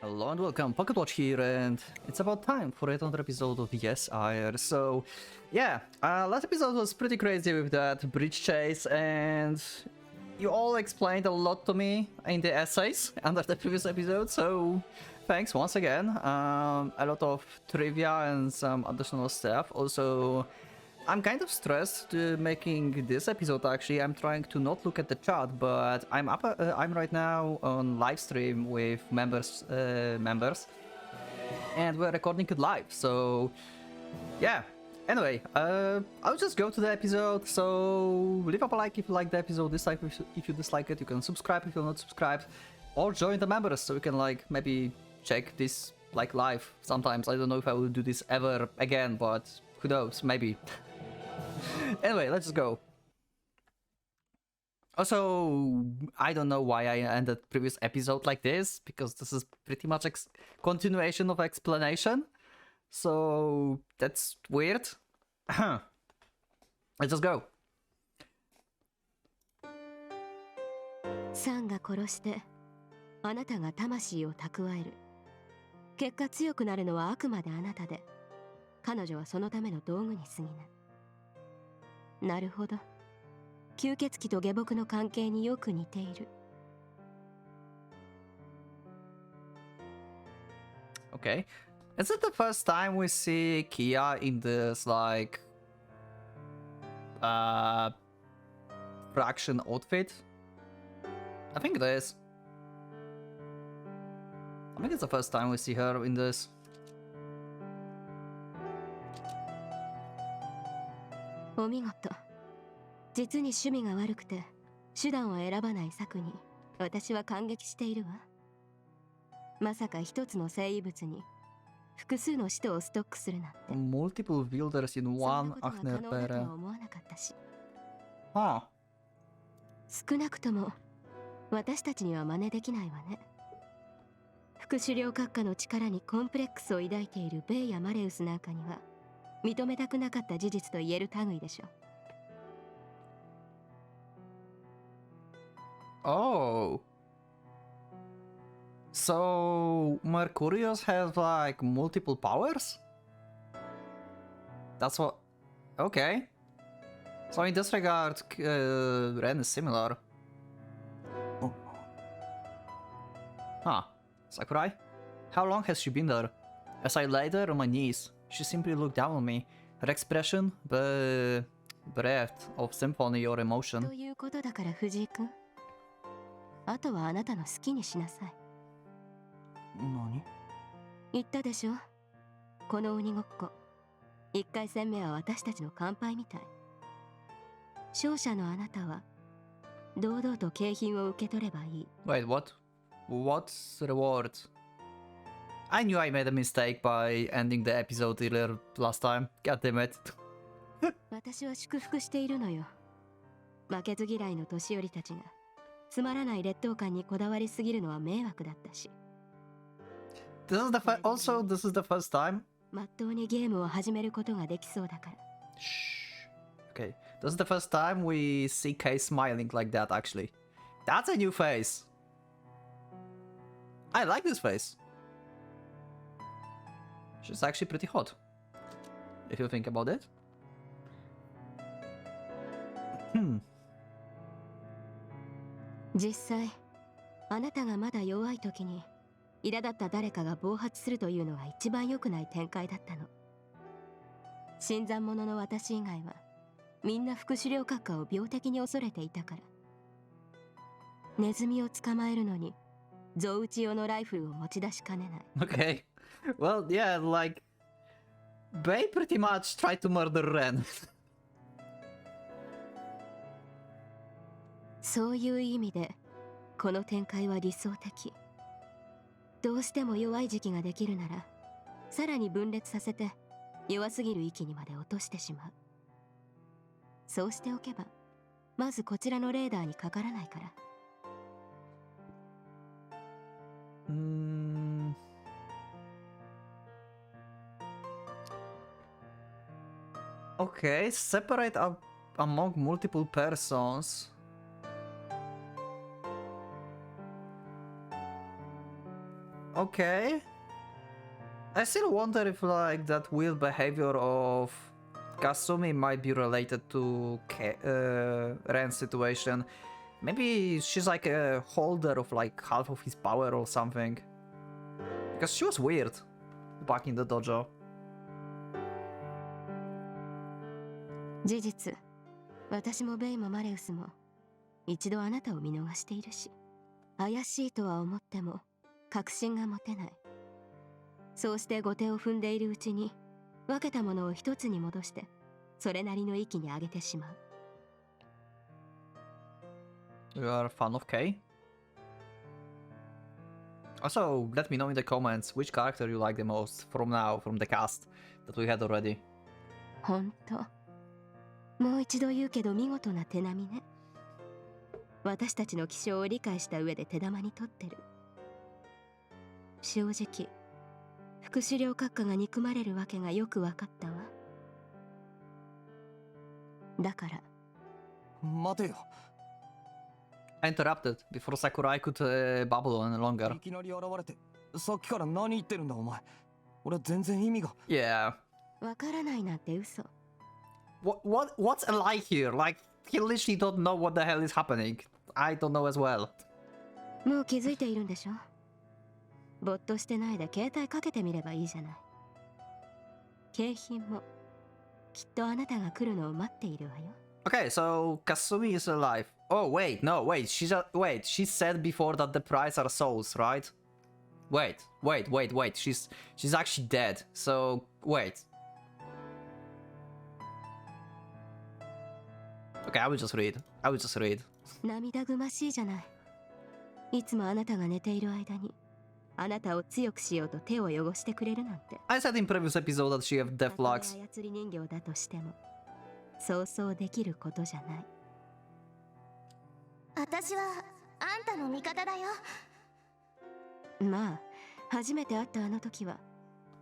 Hello and welcome, PocketWatch here, and it's about time for another episode of Yes, Ire. So, yeah, last episode was pretty crazy with that bridge chase, and you all explained a lot to me in the essays under the previous episode, so thanks once again. A lot of trivia and some additional stuff. Also, I'm kind of stressed making this episode. Actually, I'm trying to not look at the chat, but I'm right now on live stream with members, and we're recording it live. So, yeah. Anyway, I'll just go to the episode. So leave up a like if you like the episode. Dislike if you dislike it. You can subscribe if you're not subscribed, or join the members so you can like maybe check this like live sometimes. I don't know if I will do this ever again, but who knows? Maybe. Anyway, let's go. Also, I don't know why I ended previous episode like this, because this is pretty much continuation of explanation. So that's weird. Let's just go. サンが殺してあなたが魂を蓄える。結果強くなるのはあくまであなたで、彼女はそのための道具に過ぎない。なるほど。吸血鬼と下僕の関係によく似ている。Okay. Is it the first time we see Kia in this like fraction outfit? I think it is. I think it's the first time we see her in this. お見事。実に趣味が悪くて手段を選ばない策に私は感激しているわ。まさか一つの生異物に複数の使徒をストックするなんて。Multiple wielders in one Agnerpere. 思わなかったし。はあ。少なくとも私たちには真似できないわね。副狩猟閣下の力にコンプレックスを抱いているベイやマレウスなんかには認めたくなかった事実と言える類でしょう。Oh. So Mercurius has like multiple powers? That's what... Okay. So in this regard, Ren is similar. Oh. Huh. Sakurai? How long has she been there? As I lay there on my knees, she simply looked down on me. Her expression, bereft of sympathy or emotion. ということだから藤井君。あとはあなたの好きにしなさい。何？言ったでしょ。この鬼ごっこ。1回戦目は私たちの乾杯みたい。勝者のあなたは堂々と景品を受け取ればいい。Wait, what? What's the reward? I knew I made a mistake by ending the episode earlier last time. God damn it. 私は祝福しているのよ。負けず嫌いの年寄りたちがつまらない劣等感にこだわりすぎるのは迷惑だったし。This is the first time. まっとうにゲームを始めることができそうだから。Shh. Okay, this is the first time we see Kay smiling like that. Actually, that's a new face. I like this face. She's actually pretty hot, if you think about it. Hmm. 実際、あなたがまだ弱い時に苛立った誰かが暴発するというのが一番良くない展開だったの。新参者の私以外はみんな副狩猟閣下を病的に恐れていたから。ネズミを捕まえるのに象打ち用のライフルを持ち出しかねない。Okay. Well, yeah, like Bay pretty much tried to murder Ren. そういう意味でこの展開は理想的。どうしても弱い時期ができるならさらに分裂させて弱すぎる域にまで落としてしまう。そうしておけばまずこちらのレーダーにかからないから。Okay, separate up among multiple persons. Okay. I still wonder if like that weird behavior of Kasumi might be related to Ren's situation. Maybe she's like a holder of like half of his power or something. Because she was weird back in the dojo. 事実、私もベイもマレウスも一度あなたを見逃しているし、怪しいとは思っても確信が持てない。そうして後手を踏んでいるうちに分けたものを一つに戻してそれなりの域に上げてしまう。You are a fan of K? Also, let me know in the comments which character you like the most from now, from the cast that we had already. ほんと。もう一度言うけど見事な手並みね。私たちの気象を理解した上で手玉に取ってる。正直、副資料閣下が憎まれるわけがよくわかったわ。だから。待てよ。I interrupted before Sakurai could babble any longer. いきなり現れて、さっきから何言ってるんだお前。俺全然意味が。Yeah. わからないなんて嘘。What's a lie here? Like, he literally don't know what the hell is happening. I don't know as well. もう気づいているんでしょ。ぼっとしてないで携帯かけてみればいいじゃない。景品もきっとあなたが来るのを待っているわよ。Okay, so Kasumi is alive. Oh wait, no, wait. She said before that the prize are souls, right? Wait. She's actually dead. So wait. Okay, I will just read. 涙ぐましいじゃない。いつもあなたが寝ている間にあなたを強くしようと手を汚してくれるなんて。I said in previous episode that she have death locks. 操り人形だとしてもそうそうできることじゃない。私はあんたの味方だよ。まあ初めて会ったあの時は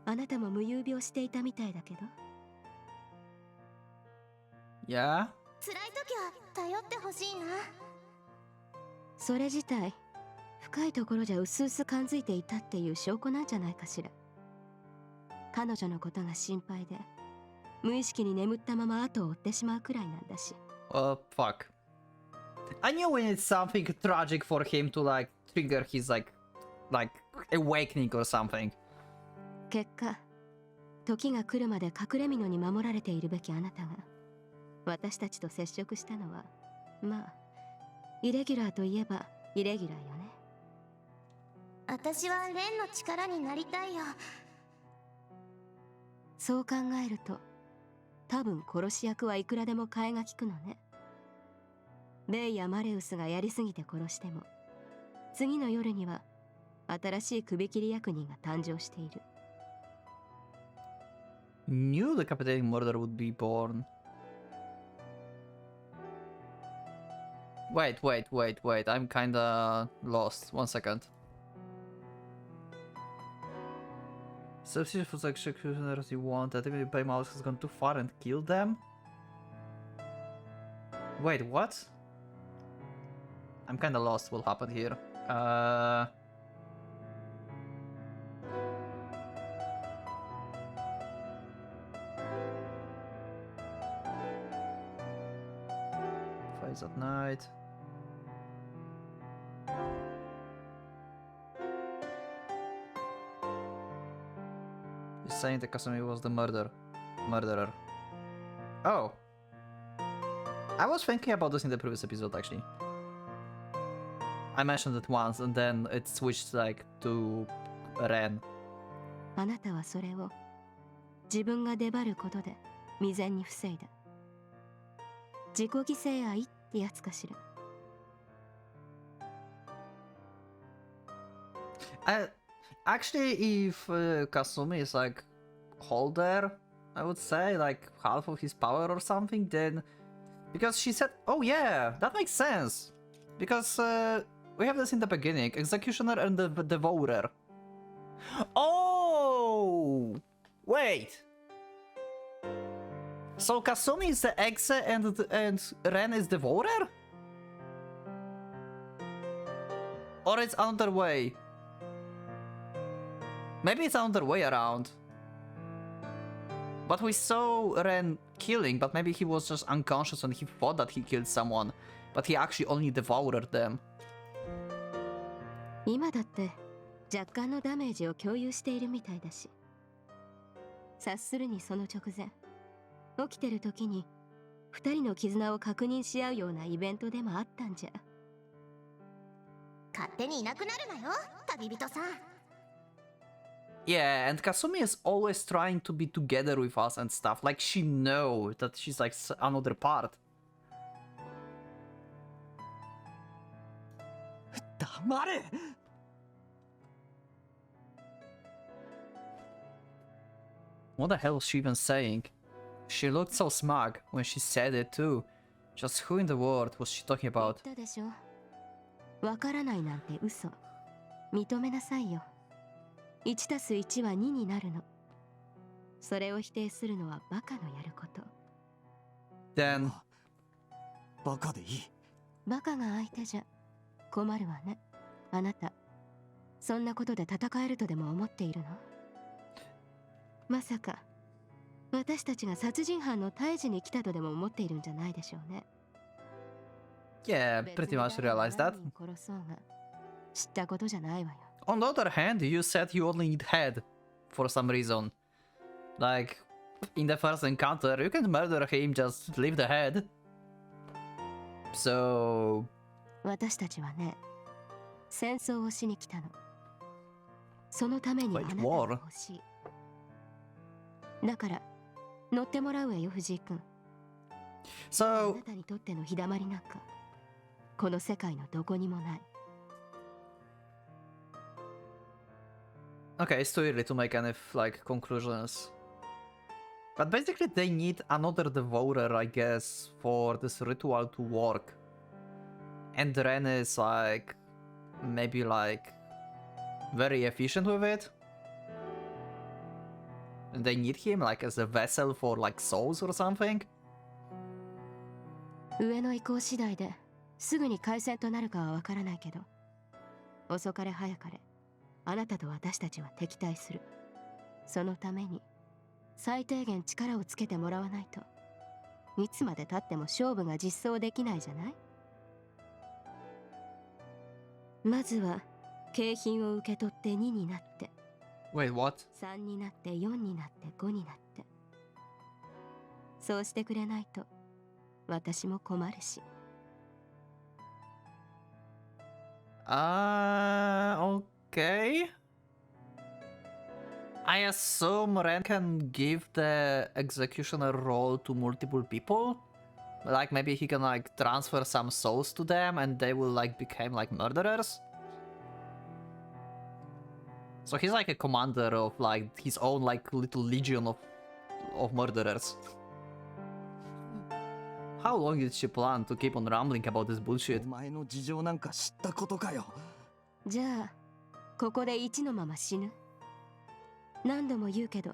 あなたも無遊病していたみたいだけど。Yeah? 辛い時は頼ってほしいな。それ自体深いところじゃうすうす感づいていたっていう証拠なんじゃないかしら。彼女のことが心配で無意識に眠ったまま後を追ってしまうくらいなんだし。Fuck. I knew when it's something tragic for him to like trigger his like awakening or something. 結果、時が来るまで隠れ蓑に守られているべきあなたが私たちと接触したのは、まあイレギュラーといえばイレギュラーよね。私はレンの力になりたいよ。そう考えると多分殺し役はいくらでも替えが利くのね。ベイやマレウスがやりすぎて殺しても次の夜には新しい首切り役人が誕生している。 Knew the decapitating murder would be born. Wait. I'm kinda lost. 1 second. Substitute for the executioners you want. I think the mouse has gone too far and killed them? Wait, what? I'm kinda lost what happened here. Fights at night. You're saying that Kasumi was the murderer. Oh. I was thinking about this in the previous episode actually. I mentioned it once and then it switched like to Ren. あなたはそれを自分が出張ることで未然に防いだ。自己犠牲愛ってやつかしら。Actually, if Kasumi is like holder, I would say like half of his power or something, then because she said, oh yeah, that makes sense. Because we have this in the beginning, Executioner and the Devourer. Oh, wait. So Kasumi is the Exe and Ren is Devourer? Or it's another way? Maybe it's another way around. But we saw Ren killing, but maybe he was just unconscious and he thought that he killed someone, but he actually only devoured them. 今だって若干のダメージを共有しているみたいだし。察するにその直前、起きてる時に二人の絆を確認し合うようなイベントでもあったんじゃ。勝手にいなくなるなよ、旅人さん。Yeah, and Kasumi is always trying to be together with us and stuff. Like, she knows that she's like another part. 黙れ。 What the hell was she even saying? She looked so smug when she said it too. Just who in the world was she talking about? 言ったでしょ。わからないなんて嘘。認めなさいよ。1たす1は2になるの。それを否定するのはバカのやること。Then バカでいい。バカが相手じゃ困るわね。あなた、そんなことで戦えるとでも思っているの？まさか、私たちが殺人犯の退治に来たとでも思っているんじゃないでしょうね。yeah, pretty much realized that. 殺そうが知ったことじゃないわよ。On the other hand, you said you only need head for some reason. Like, in the first encounter, you can murder him, just leave the head. So... 私たちはね、戦争をしに来たの。そのためにあなたが欲しい。だから、乗ってもらうわよ、藤井君。So... あなたにとっての日だまりなんか、この世界のどこにもない。Okay, it's too early to make any, like, conclusions. But basically they need another devourer, I guess, for this ritual to work. And Ren is, like, maybe, like, very efficient with it. And they need him, like, as a vessel for, like, souls or something. 上の意向次第ですぐに開戦となるかはわからないけど、遅かれ早かれあなたと私たちは敵対する。そのために最低限力をつけてもらわないといつまで経っても勝負が実装できないじゃない。まずは景品を受け取って2になって Wait, what? 3になって4になって5になって、そうしてくれないと私も困るし。Okay. I assume Ren can give the executioner role to multiple people. Like maybe he can like transfer some souls to them and they will like become like murderers. So he's like a commander of like his own like little legion of murderers. How long did she plan to keep on rambling about this bullshit? お前の事情なんか知ったことかよ。じゃあここで1のまま死ぬ。何度も言うけど、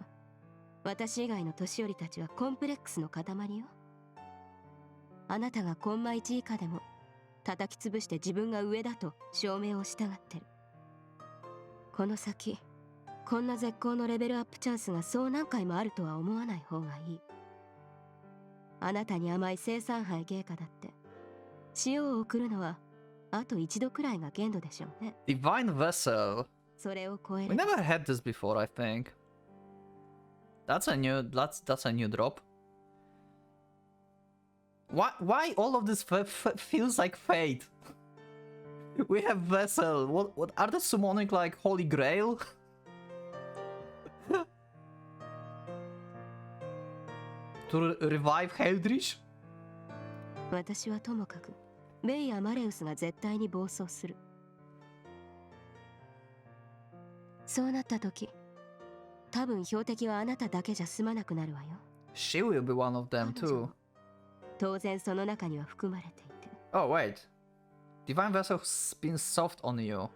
私以外の年寄りたちはコンプレックスの塊よ。あなたがコンマ1以下でも叩き潰して自分が上だと証明をしたがってる。この先こんな絶好のレベルアップチャンスがそう何回もあるとは思わない方がいい。あなたに甘い生産杯芸家だって塩を送るのはあと一度くらいが限度でしょうね。 Divine Vessel. それを超え We る。 never had this before, I think. That's a new drop. Why all of this feels like fate? We have Vessel. What are they summoning like Holy Grail? To revive Heldrich? 私はともかくベイやマレウスが絶対に暴走する。そうなった時、多分標的はあなただけじゃ済まなくなるわよ。 She will be one of them 彼女 too. も当然その中には含まれていて。 Oh wait. Divine Vessel's been soft on you.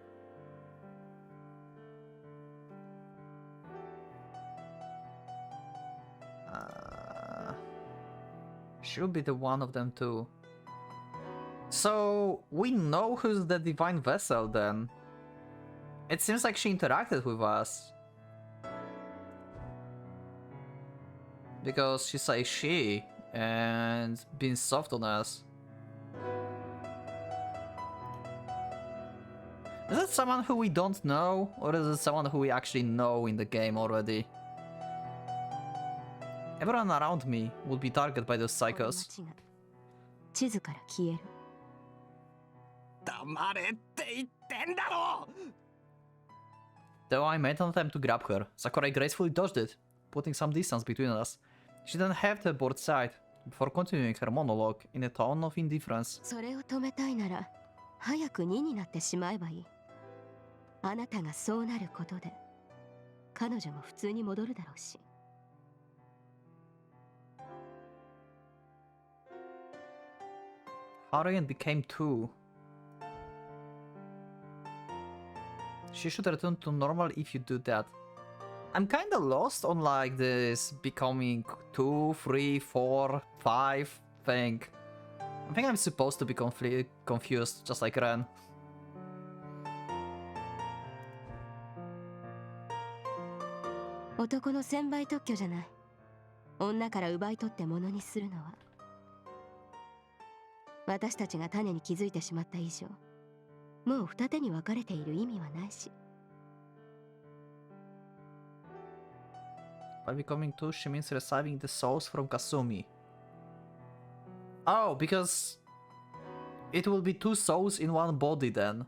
She'll be the one of them too. So we know who's the Divine Vessel then. It seems like she interacted with us. Because she says she and being soft on us. Is it someone who we don't know, or is it someone who we actually know in the game already? Everyone around me would be targeted by those この psychos. 街が地図から消える。黙れって言ってんだろ Though I made an attempt to grab her, Sakurai gracefully dodged it, putting some distance between us. She then halved her board side, before continuing her monologue in a tone of indifference. それを止めたいなら早く2になってしまえばいい。あなたがそうなることで彼女も普通に戻るだろうし。Arian became 2. She should return to normal if you do that. I'm kinda lost on like this becoming 2, 3, 4, 5 thing. I think I'm supposed to be confused, just like Ren. 男の専売特許じゃない。女から奪い取って物にするのは。私たちが種に気づいてしまった以上、もう二手に分かれている意味はないし。By becoming 2, she means receiving the souls from Kasumi. Oh, because it will be 2 souls in one body then.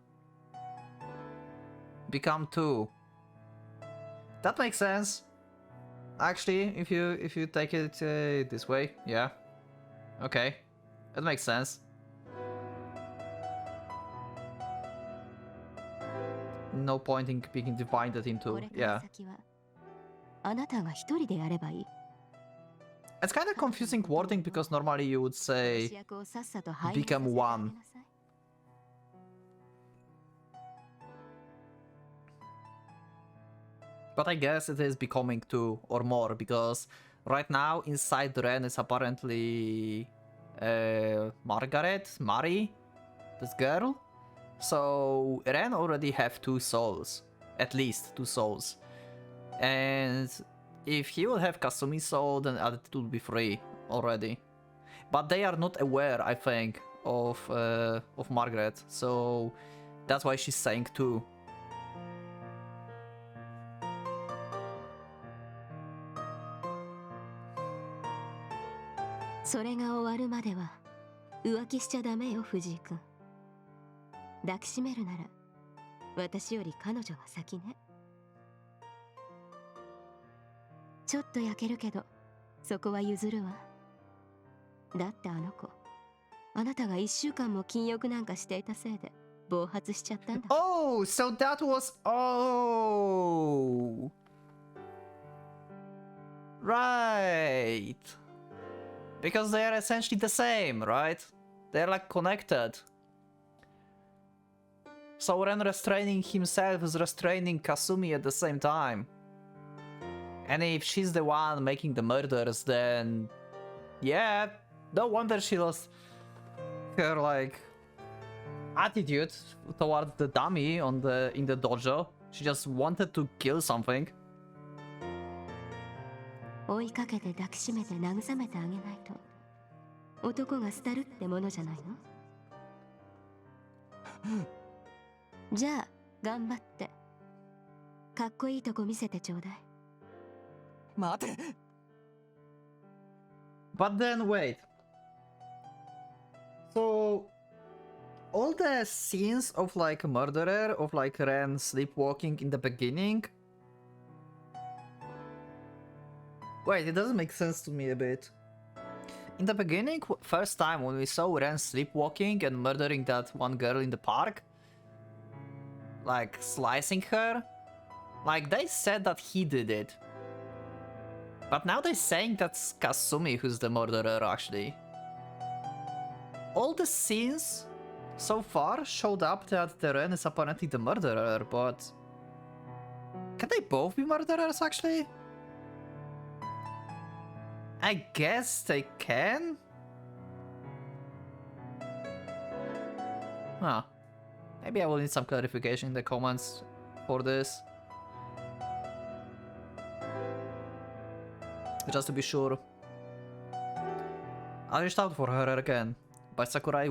Become 2. That makes sense. Actually, if you take it this way, yeah. Okay, that makes sense. No point in being divided into, これか yeah. ら先はあなたが一人でやればいい。 It's kind of confusing wording because normally you would say 主役をさっさと排除させてあ become げ one. なさい。 But I guess it is becoming 2 or more because right now inside Ren is apparently Mari, this girl. So Ren already have 2 souls, at least 2 souls. And if he will have Kasumi's soul, then it will be 3 already. But they are not aware, I think, of Margaret. So that's why she's saying 2. それが終わるまでは浮気しちゃダメよ、藤井君。抱きしめるなら私より彼女が先ね。ちょっと焼けるけどそこは譲るわ。だってあの子、あなたが1週間も禁欲なんかしていたせいで暴発しちゃったんだ。 Oh, so that was... Oh! Right! Because they are essentially the same, right? They're like connected. So Ren restraining himself is restraining Kasumi at the same time. And if she's the one making the murders, then... Yeah, no wonder she lost her, like, attitude towards the dummy in the dojo. She just wanted to kill something. 追いかけて抱きしめて慰めてあげないと男が廃るってものじゃないの。じゃあ頑張ってかっこいいとこ見せてちょうだい。待て But then wait. So all the scenes of like murderer, of like Ren sleepwalking in the beginning. Wait, it doesn't make sense to me a bit. In the beginning, first time when we saw Ren sleepwalking and murdering that one girl in the park, like slicing her, like they said that he did it. But now they're saying that's Kasumi who's the murderer actually. All the scenes so far showed up that the Ren is apparently the murderer, but... Can they both be murderers actually? I guess they can? Huh. Maybe I will need some clarification in the comments for this. just to be sure. I reached out for her again, but Sakurai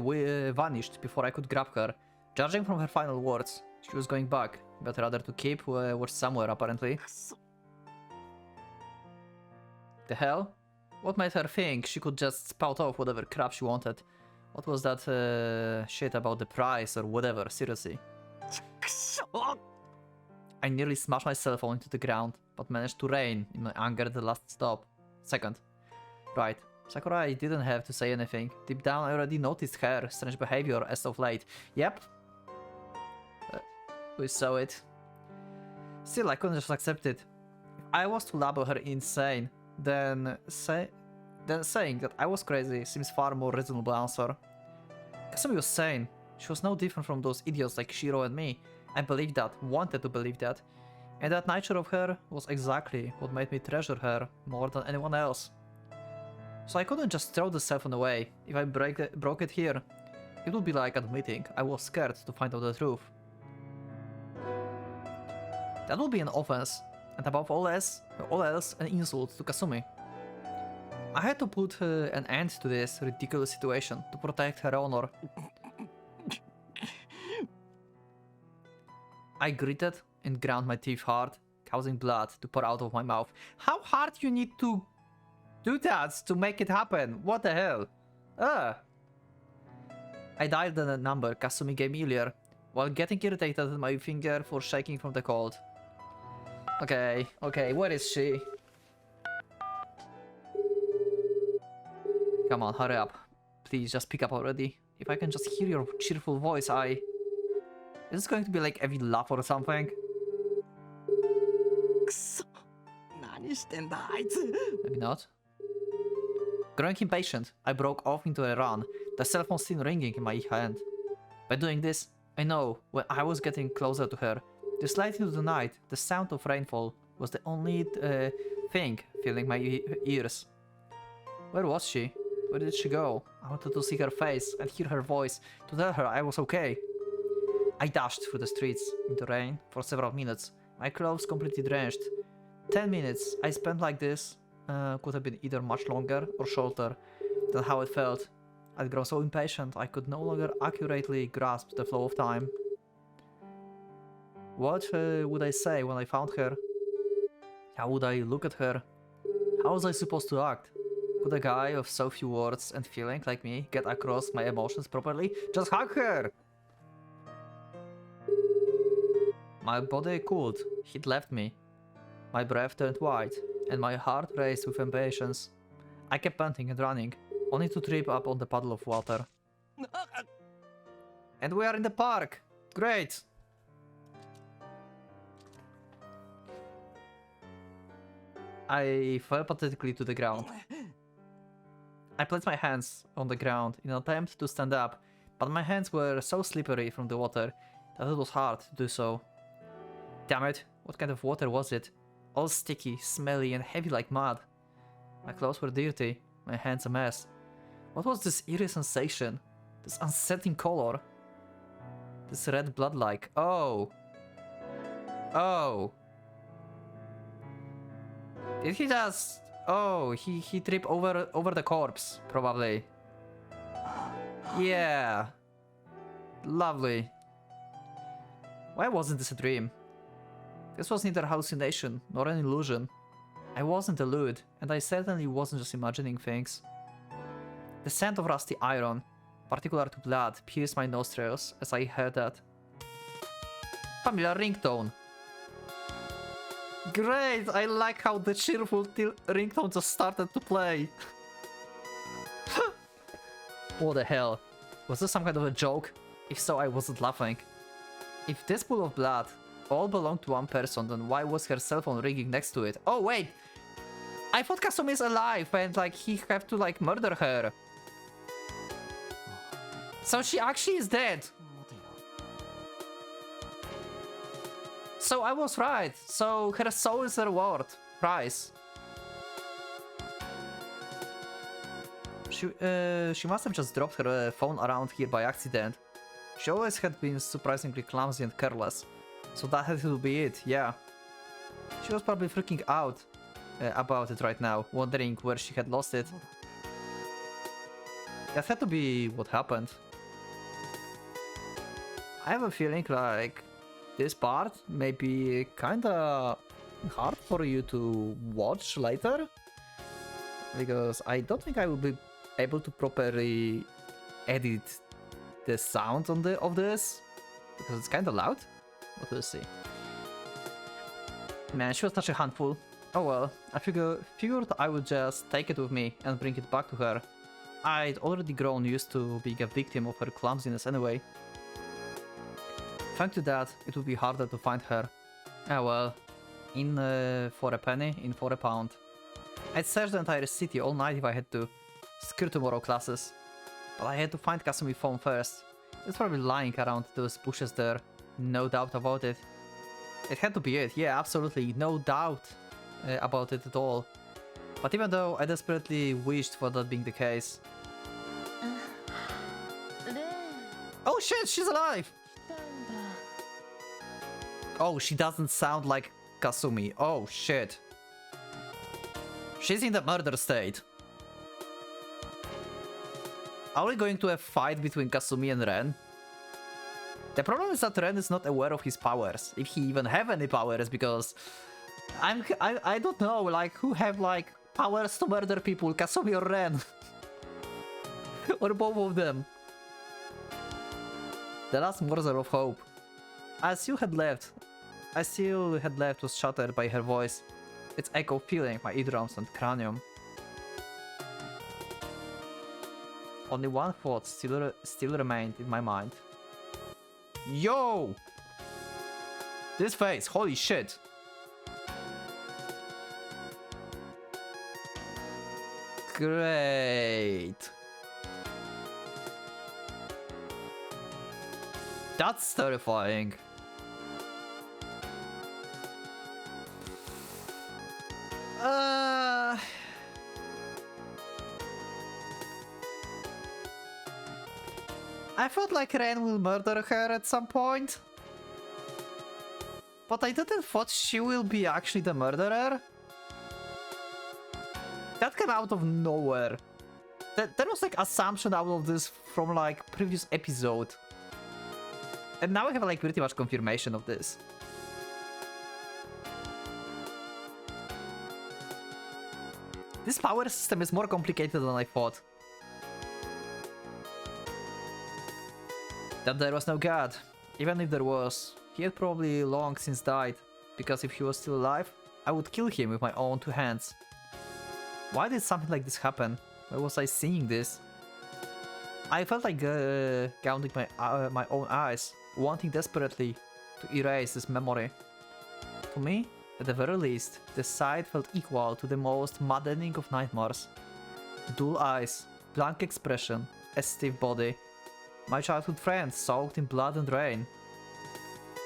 vanished before I could grab her. Judging from her final words, she was going back, but rather to keep was somewhere apparently. The hell? What made her think she could just spout off whatever crap she wanted? What was that shit about the price or whatever, seriously? I nearly smashed my cell phone into the ground, but managed to rein in my anger at the last second. Right, Sakurai didn't have to say anything. Deep down I already noticed her strange behavior as of late. Yep. We saw it. Still, I couldn't just accept it. If I was to label her insane, then saying that I was crazy seems far more reasonable answer. Kasumi was sane. She was no different from those idiots like Shiro and me. I believed that, wanted to believe that. And that nature of her was exactly what made me treasure her more than anyone else. So I couldn't just throw the cell phone away. If I broke it here, it would be like admitting I was scared to find out the truth. That would be an offense, and above all else, an insult to Kasumi. I had to put an end to this ridiculous situation to protect her honor. I gritted and ground my teeth hard, causing blood to pour out of my mouth. How hard you need to do that to make it happen? What the hell? I dialed the number Kasumi gave me earlier, while getting irritated at my finger for shaking from the cold. Okay, where is she? Come on, hurry up. Please, just pick up already. If I can just hear your cheerful voice, Is this going to be like Evie laugh or something? Maybe not. Growing impatient, I broke off into a run, the cell phone still ringing in my hand. By doing this, I know when I was getting closer to her. This light into the night, the sound of rainfall, was the only thing filling my ears. Where was she? Where did she go? I wanted to see her face and hear her voice, to tell her I was okay. I dashed through the streets in the rain for several minutes, my clothes completely drenched. 10 minutes I spent like this could have been either much longer or shorter than how it felt. I'd grown so impatient I could no longer accurately grasp the flow of time. What would I say when I found her? How would I look at her? How was I supposed to act? Could a guy of so few words and feeling like me get across my emotions properly? Just hug her! My body cooled, he'd left me. My breath turned white, and my heart raced with impatience. I kept panting and running, only to trip up on the puddle of water. And we are in the park! Great! I fell pathetically to the ground. I placed my hands on the ground in an attempt to stand up, but my hands were so slippery from the water that it was hard to do so. Damn it, what kind of water was it? All sticky, smelly and heavy like mud. My clothes were dirty, my hands a mess. What was this eerie sensation? This unsettling color? This red blood-like... Oh! Did he just... Oh, he tripped over the corpse, probably. Yeah. Lovely. Why wasn't this a dream? This was neither hallucination nor an illusion. I wasn't a lewd, and I certainly wasn't just imagining things. The scent of rusty iron, particular to blood, pierced my nostrils as I heard that. Familiar ringtone. Great! I like how the cheerful ringtone just started to play. What the hell? Was this some kind of a joke? If so, I wasn't laughing. If this pool of blood all belonged to one person, then why was her cell phone ringing next to it? Oh wait! I thought Kasumi is alive and like he have to like murder her. So she actually is dead. So I was right. So her soul is the reward. Prize. She must have just dropped her phone around here by accident. She always had been surprisingly clumsy and careless. So that had to be it, yeah. She was probably freaking out. about it right now, wondering where she had lost it. That had to be what happened. I have a feeling like this part may be kinda hard for you to watch later, because I don't think I will be able to properly edit the sound of this, because it's kinda loud, but we'll see. Man, she was such a handful. Oh well, I figured I would just take it with me and bring it back to her. I'd already grown used to being a victim of her clumsiness anyway. Thanks to that, it would be harder to find her. Ah well, in for a penny, in for a pound. I'd search the entire city all night if I had to. Screw tomorrow classes. But I had to find Kasumi's phone first. It's probably lying around those bushes there. No doubt about it. It had to be it, yeah, absolutely, no doubt about it at all. But even though I desperately wished for that being the case. Oh shit, she's alive! Oh, she doesn't sound like Kasumi. Oh shit. She's in the murder state. Are we going to a fight between Kasumi and Ren? The problem is that Ren is not aware of his powers, if he even have any powers, because I don't know, like, who have like powers to murder people, Kasumi or Ren? Or both of them. The last morsel of hope. I still had left was shattered by her voice, its echo filling my eardrums and cranium. Only one thought still remained in my mind. Yo! This face, holy shit! Great! That's terrifying. I felt like Ren will murder her at some point. But I didn't thought she will be actually the murderer. That came out of nowhere. There was like assumption out of this from like previous episode. And now I have like pretty much confirmation of this. This power system is more complicated than I thought. That there was no god. Even if there was, he had probably long since died, because if he was still alive, I would kill him with my own two hands. Why did something like this happen? Why was I seeing this? I felt like counting my own eyes, wanting desperately to erase this memory. To me, at the very least, the sight felt equal to the most maddening of nightmares. Dull eyes, blank expression, a stiff body. My childhood friend soaked in blood and rain.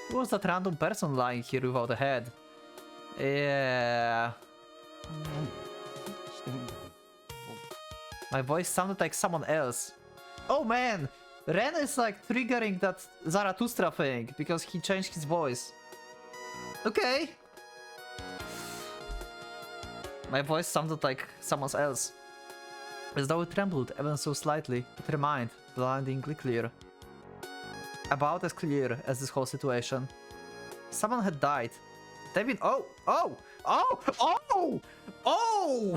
Who was that random person lying here without a head? Yeah. My voice sounded like someone else. Oh man! Ren is like triggering that Zarathustra thing because he changed his voice. Okay. My voice sounded like someone else. As though it trembled ever so slightly, it remained blindingly clear. About as clear as this whole situation. Someone had died. They've been— Oh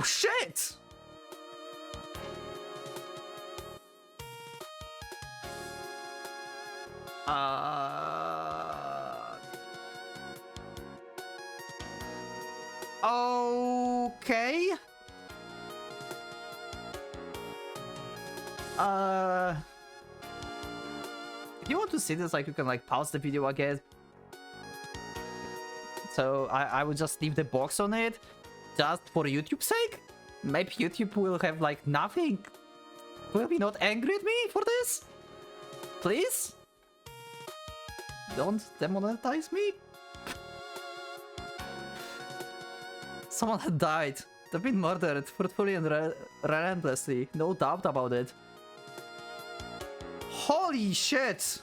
shit! Okay. If you want to see this, like, you can like pause the video again. So I would just leave the box on it, just for YouTube's sake. Maybe YouTube will have like nothing. Will be not angry at me for this? Please? Don't demonetize me? Someone had died. They've been murdered fruitfully and relentlessly, no doubt about it. Holy shit!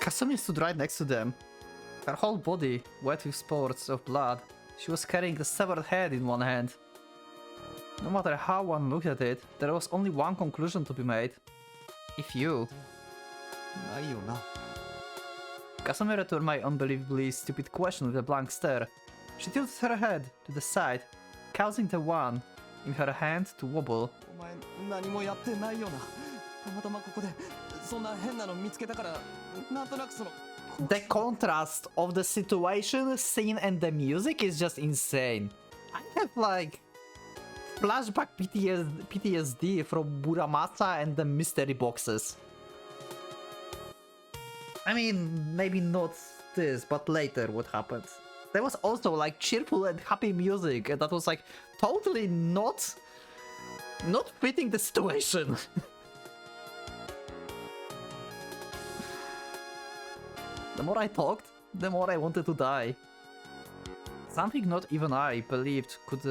Kasumi stood right next to them. Her whole body wet with spots of blood. She was carrying a severed head in one hand. No matter how one looked at it, there was only one conclusion to be made. If you... ないよな。 Kasumi returned my unbelievably stupid question with a blank stare. She tilted her head to the side, causing the one in her hand to wobble. お前何もやってないよな。たまたまここでそんな変なの見つけたからなんとなくその。 The contrast of the situation, scene, and the music is just insane. I have like flashback PTSD from Muramasa and the mystery boxes. I mean, maybe not this, but later what happened. There was also like cheerful and happy music, and that was like totally not fitting the situation. The more I talked, the more I wanted to die. Something not even I believed could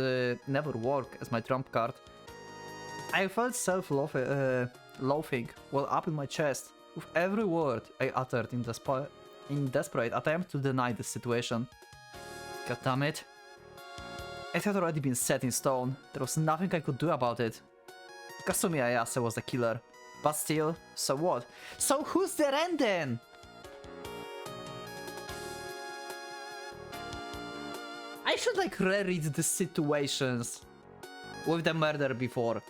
never work as my trump card. I felt self-loathing well up in my chest with every word I uttered in desperate attempt to deny the situation. God damn it. It had already been set in stone. There was nothing I could do about it. Kasumi Ayase was the killer. But still, so what? So who's the Ren then? I should like reread the situations with the murder before.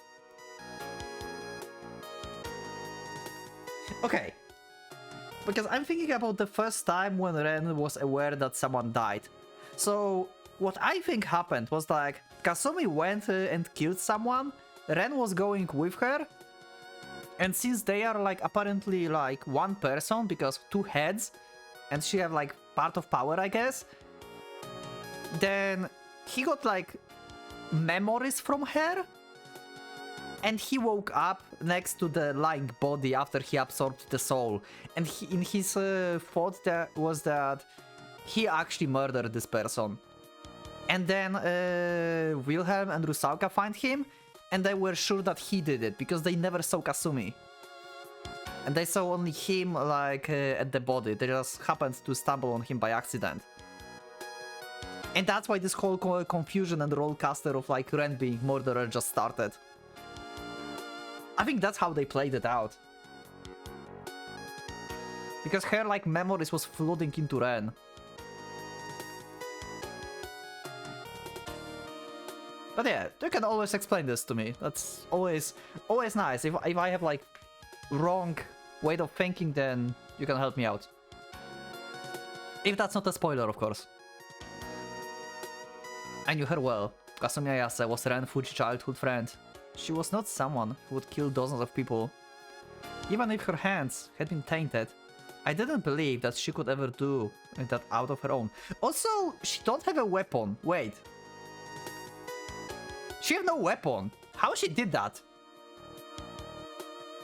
Okay. Because I'm thinking about the first time when Ren was aware that someone died. So what I think happened was like Kasumi went and killed someone, Ren was going with her, and since they are like apparently like one person because two heads and she have like part of power, I guess, then he got like memories from her and he woke up next to the lying body after he absorbed the soul, and in his thought that was that he actually murdered this person. And then Wilhelm and Rusauka find him and they were sure that he did it because they never saw Kasumi. And they saw only him like at the body. They just happened to stumble on him by accident. And that's why this whole confusion and rollcaster of like Ren being murderer just started. I think that's how they played it out. Because her like memories was flooding into Ren. But yeah, you can always explain this to me. That's always nice. If I have like wrong way of thinking, then you can help me out. If that's not a spoiler, of course. I knew her well. Kasumi Ayase was Ren Fuji's childhood friend. She was not someone who would kill dozens of people. Even if her hands had been tainted, I didn't believe that she could ever do that out of her own. Also, she don't have a weapon. Wait. She have no weapon. How she did that?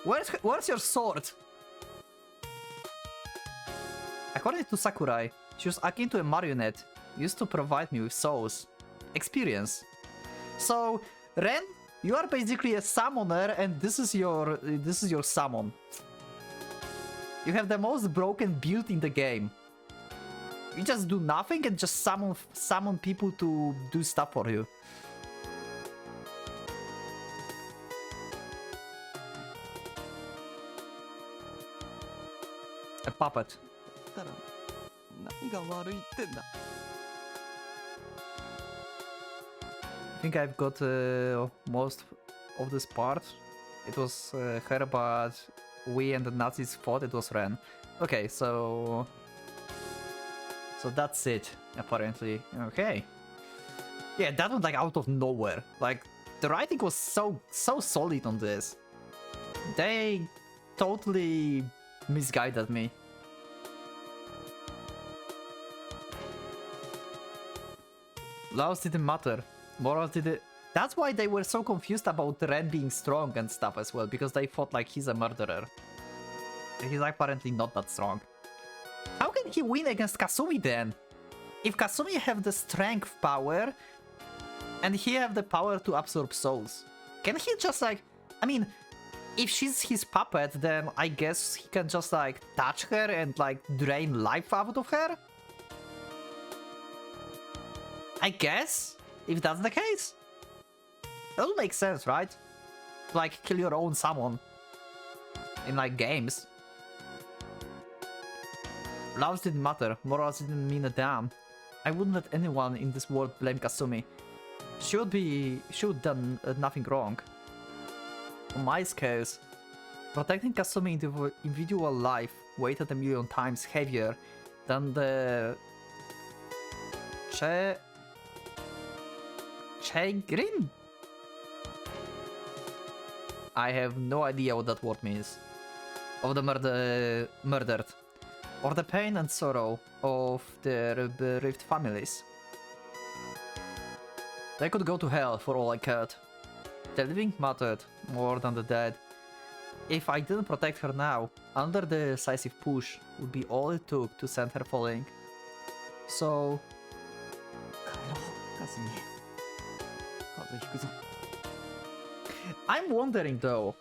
Where's your sword? According to Sakurai, she was akin to a marionette, used to provide me with souls. Experience. So, Ren, you are basically a summoner and this is your summon. You have the most broken build in the game. You just do nothing and just summon people to do stuff for you. A puppet. たら何が悪いってんだ。 I think I've got most of this part. It was her, but we and the Nazis thought it was Ren. Okay, so that's it, apparently. Okay. Yeah, that was like out of nowhere. Like, the writing was so solid on this. They totally misguided me. Laos didn't matter. Morals didn't. That's why they were so confused about Ren being strong and stuff as well, because they thought like he's a murderer. He's apparently not that strong. How can he win against Kasumi then? If Kasumi have the strength power, and he have the power to absorb souls, can he just like... I mean, if she's his puppet, then I guess he can just like touch her and like drain life out of her? I guess, if that's the case. That would make sense, right? Like kill your own summon in like games. Loves didn't matter, morals didn't mean a damn. I wouldn't let anyone in this world blame Kasumi. She would done nothing wrong. On my scales, protecting Kasumi individual life weighted a million times heavier than the chagrin? I have no idea what that word means. Of the murdered. Or the pain and sorrow of their bereaved families. They could go to hell for all I cared. The living mattered more than the dead. If I didn't protect her now, another decisive push would be all it took to send her falling. So... 帰ろう、カズミ。風邪ひくぞ。 I'm wondering though.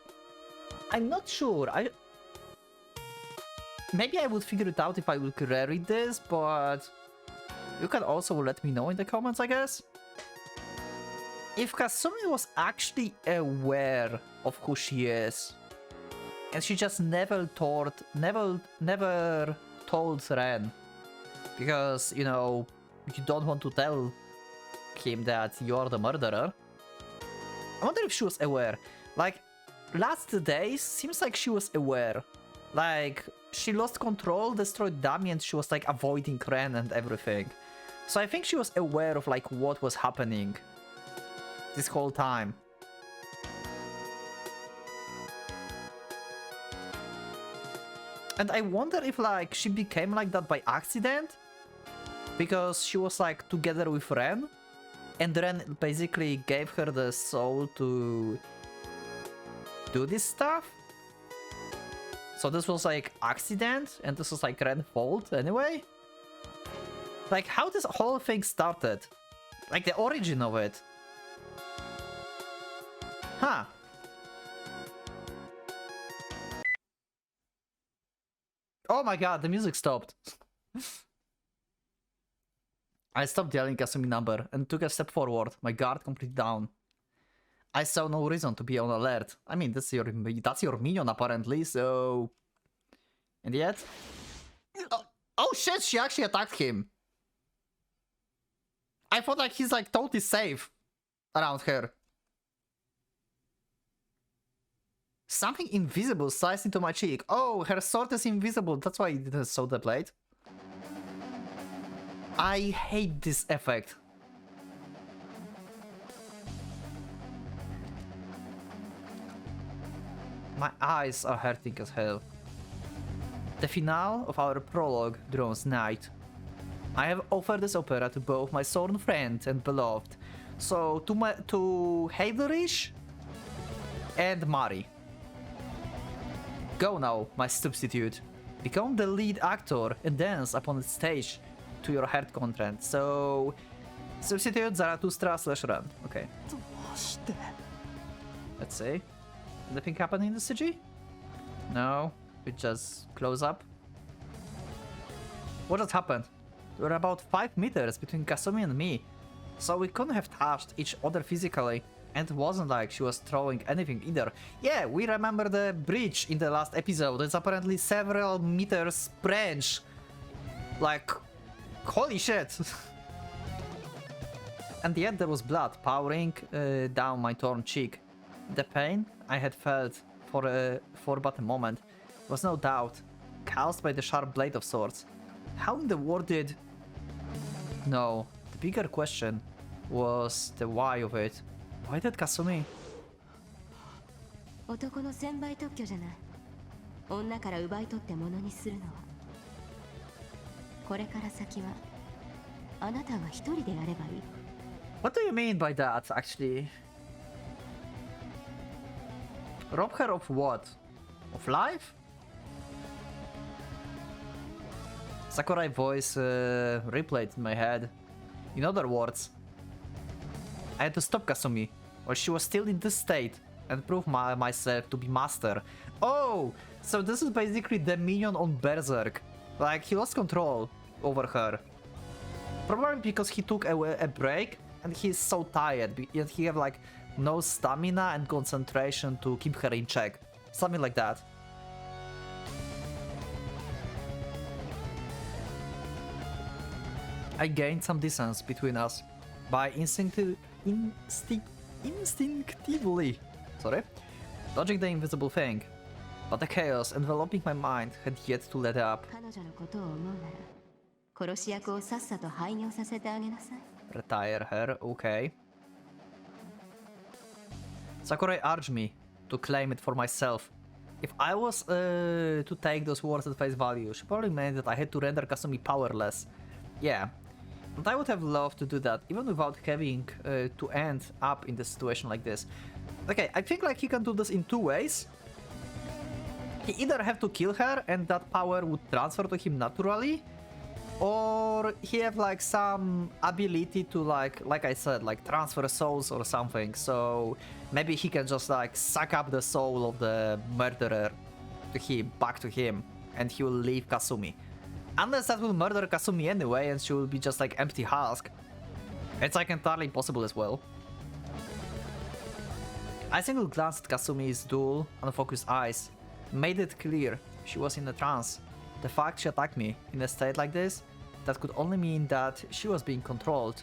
I'm not sure. Maybe I would figure it out if I would reread this, but you can also let me know in the comments, I guess. If Kasumi was actually aware of who she is, and she just never told Ren, because, you know, you don't want to tell him that you're the murderer. I wonder if she was aware. Like, last days, seems like she was aware. Like, she lost control, destroyed Dummy, and she was like avoiding Ren and everything. So I think she was aware of like what was happening this whole time. And I wonder if like she became like that by accident, because she was like together with Ren, and Ren basically gave her the soul to do this stuff. So this was like accident, and this was like Ren's fault anyway? Like how this whole thing started? Like the origin of it? Huh. Oh my god, the music stopped. I stopped yelling Kasumi number and took a step forward, my guard completely down. I saw no reason to be on alert. I mean, that's your minion apparently, so... And yet... Oh shit, she actually attacked him! I thought like he's like totally safe around her. Something invisible sliced into my cheek. Oh, her sword is invisible, that's why I didn't sew the blade. I hate this effect. My eyes are hurting as hell. The finale of our prologue draws night. I have offered this opera to both my sworn friend and beloved, so to Heidrich and Mari. Go now, my substitute. Become the lead actor and dance upon the stage to your heart content. So, substitute Zarathustra / Ren. Okay. どうして Let's see. Anything happening in the CG? No, it just close up. What just happened? There were about 5 meters between Kasumi and me, so we couldn't have touched each other physically, and it wasn't like she was throwing anything either. Yeah, we remember the bridge in the last episode. It's apparently several meters branch. Like, holy shit. And yet there was blood pouring down my torn cheek. The pain I had felt for but a moment was no doubt caused by the sharp blade of sorts. How in the world did... No, the bigger question was the why of it. Why did Kasumi... 男の専売特許じゃない。女から奪い取って物にするのは。これから先はあなたが一人でやればいい。What do you mean by that, actually? Rob her of what? Of life? Sakurai voice replayed in my head. In other words, I had to stop Kasumi while she was still in this state, and prove myself to be master. Oh, so this is basically the minion on Berserk. Like, he lost control over her. Probably because he took a break and he's so tired, yet he have like no stamina and concentration to keep her in check. Something like that. I gained some distance between us by instinctively dodging the invisible thing, but the chaos enveloping my mind had yet to let up. 彼女のことを思うなら殺し役をさっさと廃業させてあげなさい。 Retire her, okay. Sakurai urged me to claim it for myself. If I was to take those words at face value, she probably meant that I had to render Kasumi powerless. Yeah, but I would have loved to do that, even without having to end up in a situation like this. Okay, I think like he can do this in two ways. He either have to kill her and that power would transfer to him naturally, or he have like some ability to like I said, like transfer souls or something. So maybe he can just like suck up the soul of the murderer back to him, and he will leave Kasumi. Unless that will murder Kasumi anyway, and she will be just like empty husk. It's like entirely possible as well. I single glanced at Kasumi's dull, unfocused eyes. Made it clear she was in a trance. The fact she attacked me in a state like this, that could only mean that she was being controlled.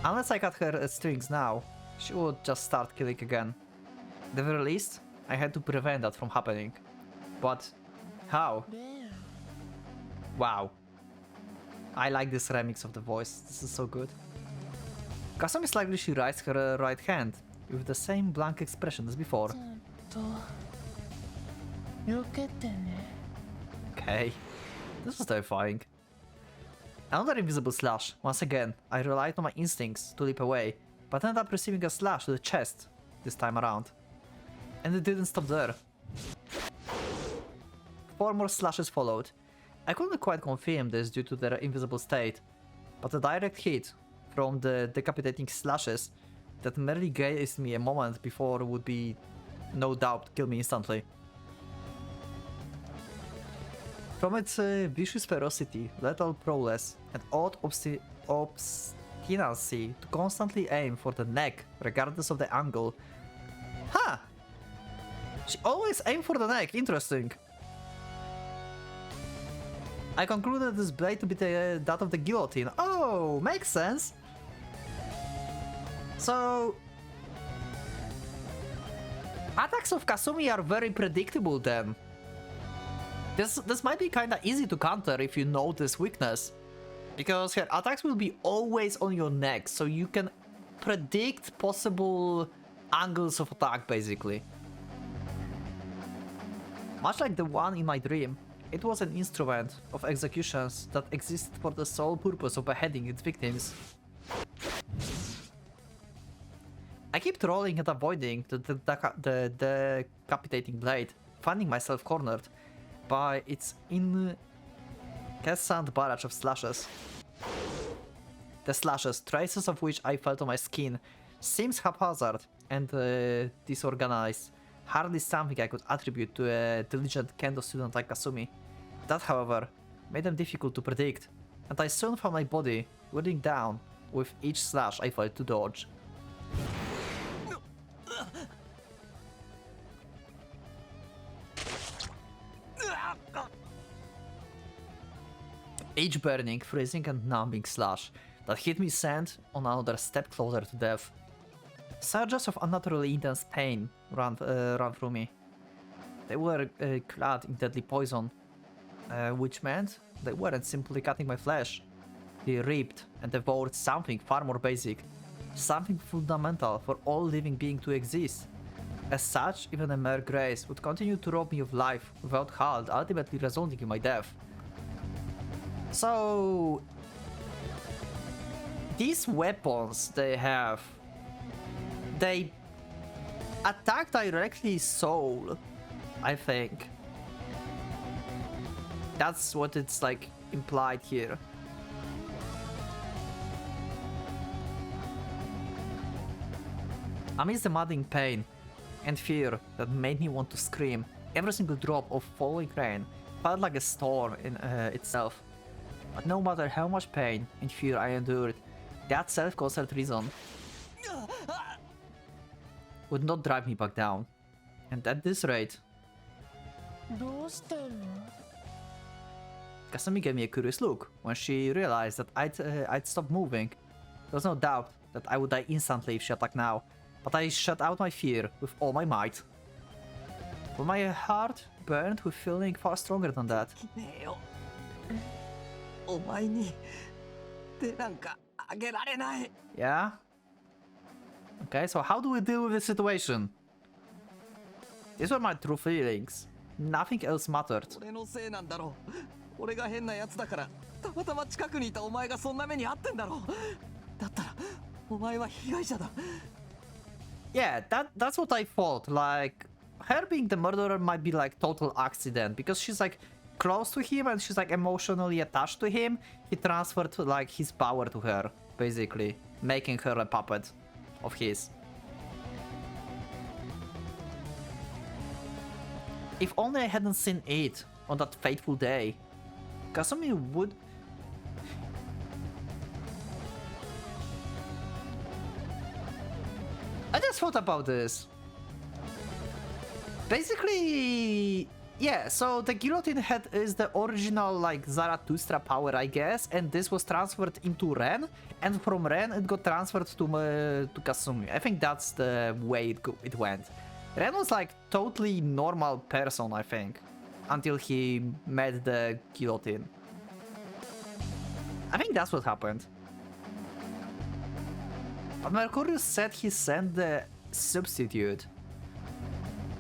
Unless I cut her strings now, she would just start killing again. At the very least, I had to prevent that from happening. But how? Wow. I like this remix of the voice, this is so good. Kasumi slightly she raised her right hand, with the same blank expression as before. Okay, this was terrifying. Another invisible slash. Once again, I relied on my instincts to leap away, but ended up receiving a slash to the chest this time around. And it didn't stop there. 4 more slashes followed. I couldn't quite confirm this due to their invisible state, but a direct hit from the decapitating slashes that merely grazed me a moment before would be no doubt kill me instantly. From its vicious ferocity, lethal prowess, and odd obstinacy to constantly aim for the neck regardless of the angle. Huh! She always aimed for the neck, interesting. I concluded this blade to be that of the guillotine. Oh, makes sense. So, attacks of Kasumi are very predictable then. This might be kinda easy to counter if you know this weakness, because her attacks will be always on your neck, so you can predict possible angles of attack basically. Much like the one in my dream, it was an instrument of executions that existed for the sole purpose of beheading its victims. I kept rolling and avoiding the decapitating blade, finding myself cornered by its incessant barrage of slashes. The slashes, traces of which I felt on my skin, seems haphazard and disorganized, hardly something I could attribute to a diligent kendo student like Kasumi. That, however, made them difficult to predict, and I soon found my body wearing down with each slash I failed to dodge. Each burning, freezing and numbing slash that hit me sent on another step closer to death. Surges of unnaturally intense pain ran through me. They were clad in deadly poison, which meant they weren't simply cutting my flesh. They ripped and devoured something far more basic, something fundamental for all living beings to exist. As such, even a mere grace would continue to rob me of life without halt, ultimately resulting in my death. So, these weapons they have, they attack directly soul, I think. That's what it's like implied here. Amidst the mounting pain, and fear that made me want to scream. Every single drop of falling rain felt like a storm in itself. But no matter how much pain and fear I endured, that self-concerned reason would not drive me back down. And at this rate, どうしてんの Kasumi gave me a curious look when she realized that I'd stopped moving. There was no doubt that I would die instantly if she attacked now, but I shut out my fear with all my might. But my heart burned with feeling far stronger than that. ねえよお前に手なんかあげられない Yeah? Okay, so how do we deal with this situation? These were my true feelings. Nothing else mattered. 俺のせいなんだろう俺が変なやつだからたまたま近くにいたお前がそんな目に遭ってんだろうだったらお前は被害者だ Yeah, that's what I thought. Like, her being the murderer might be like total accident because she's like close to him and she's like emotionally attached to him. He transferred like his power to her, basically, making her a puppet of his. If only I hadn't seen it on that fateful day, Kasumi would... I just thought about this. Basically, yeah, so the guillotine head is the original like Zarathustra power, I guess, and this was transferred into Ren, and from Ren it got transferred to Kasumi. I think that's the way it went. Ren was like totally normal person, I think, until he met the guillotine. I think that's what happened. But Mercurius said he sent the substitute.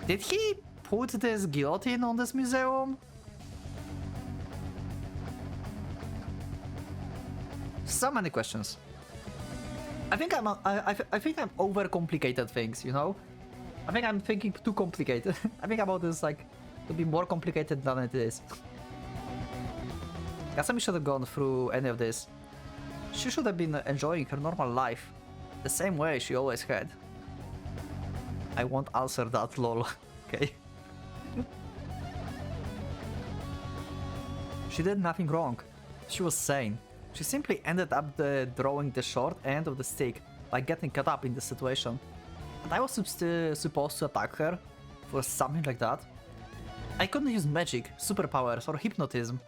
Did he put this guillotine on this museum? So many questions. I think I'm overcomplicated things, you know? I think I'm thinking too complicated. I think about this like to be more complicated than it is. Kasumi should have gone through any of this. She should have been enjoying her normal life, the same way she always had. I won't answer that, lol. Okay. She did nothing wrong. She was sane. She simply ended up drawing the short end of the stick by getting caught up in the situation. And I was supposed to attack her for something like that. I couldn't use magic, superpowers, or hypnotism.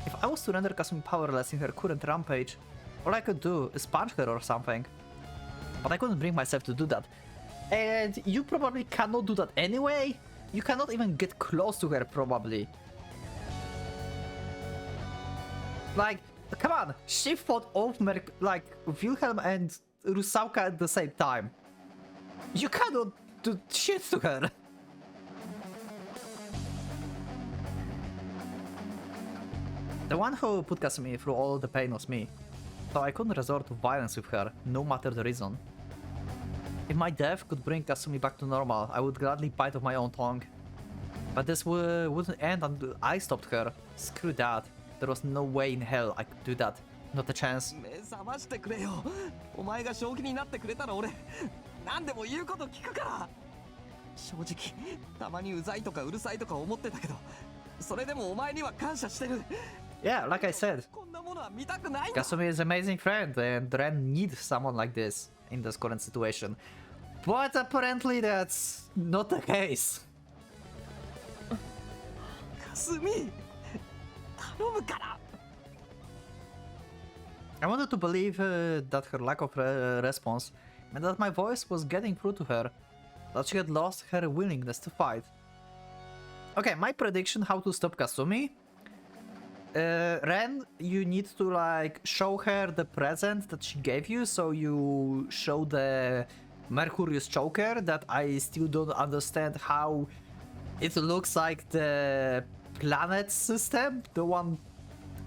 If I was to render Kasumi powerless in her current rampage, all I could do is punch her or something. But I couldn't bring myself to do that. And you probably cannot do that anyway. You cannot even get close to her, probably. Like, come on, she fought off like Wilhelm and Rusauka at the same time. You cannot do shit to her. The one who put Kasumi through all the pain was me, so I couldn't resort to violence with her, no matter the reason. If my death could bring Kasumi back to normal, I would gladly bite off my own tongue. But this wouldn't end until I stopped her. Screw that. There was no way in hell I could do that. Not a chance. 目覚ましてくれよお前が正気になってくれたら俺何でも言うこと聞くから正直たまにうざいとかうるさいとか思ってたけどそれでもお前には感謝してる Yeah, like I said, こんなものは見たくないんだ Kasumi is an amazing friend and Ren needs someone like this in this current situation. But apparently that's not the case. かすみ頼むから I wanted to believe that her lack of response meant that my voice was getting through to her, that she had lost her willingness to fight. Okay, my prediction how to stop Kasumi. Ren, you need to like show her the present that she gave you, so you show the Mercurius choker that I still don't understand how it looks like the planet system. The one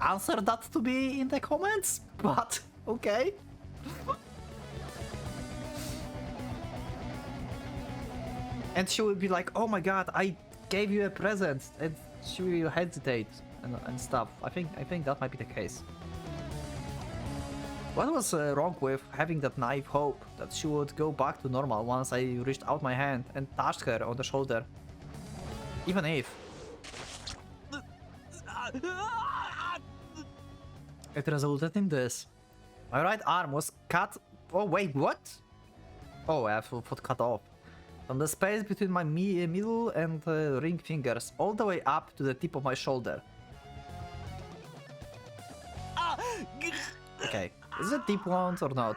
answer that to me in the comments, but okay. And she will be like, oh my god, I gave you a present, and she will hesitate and stuff. I think that might be the case. What was wrong with having that naive hope that she would go back to normal once I reached out my hand and touched her on the shoulder? Even if it resulted in this. My right arm was cut. Oh wait, what? Oh, I thought cut off. From the space between my middle and ring fingers, all the way up to the tip of my shoulder. Okay, is it a deep wound or not?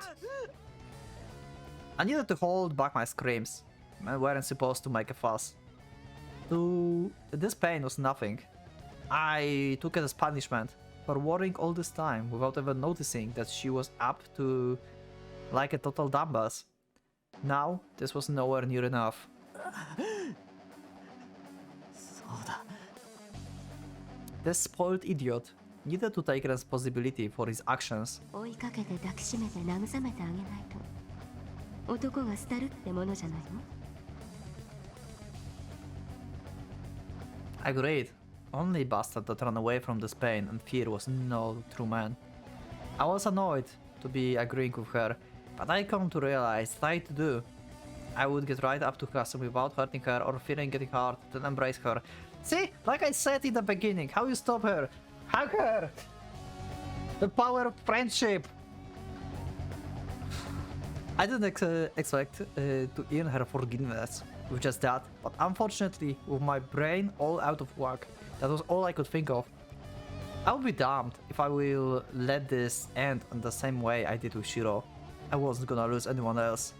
I needed to hold back my screams. I weren't supposed to make a fuss. This pain was nothing. I took it as punishment for worrying all this time without ever noticing that she was up to like a total dumbass. Now, this was nowhere near enough. This spoiled idiot needed to take responsibility for his actions. 追いかけて抱きしめて慰めてあげないと男が廃るってものじゃないの Agreed. Only bastard that ran away from this pain and fear was no true man. I was annoyed to be agreeing with her, but I come to realize that I to do. I would get right up to Kasumi without hurting her or fearing getting hurt, then embrace her. See, like I said in the beginning, how you stop her? Hug her! The power of friendship! I didn't expect to earn her forgiveness with just that, but unfortunately, with my brain all out of whack, that was all I could think of. I would be damned if I will let this end in the same way I did with Shiro. I wasn't gonna lose anyone else.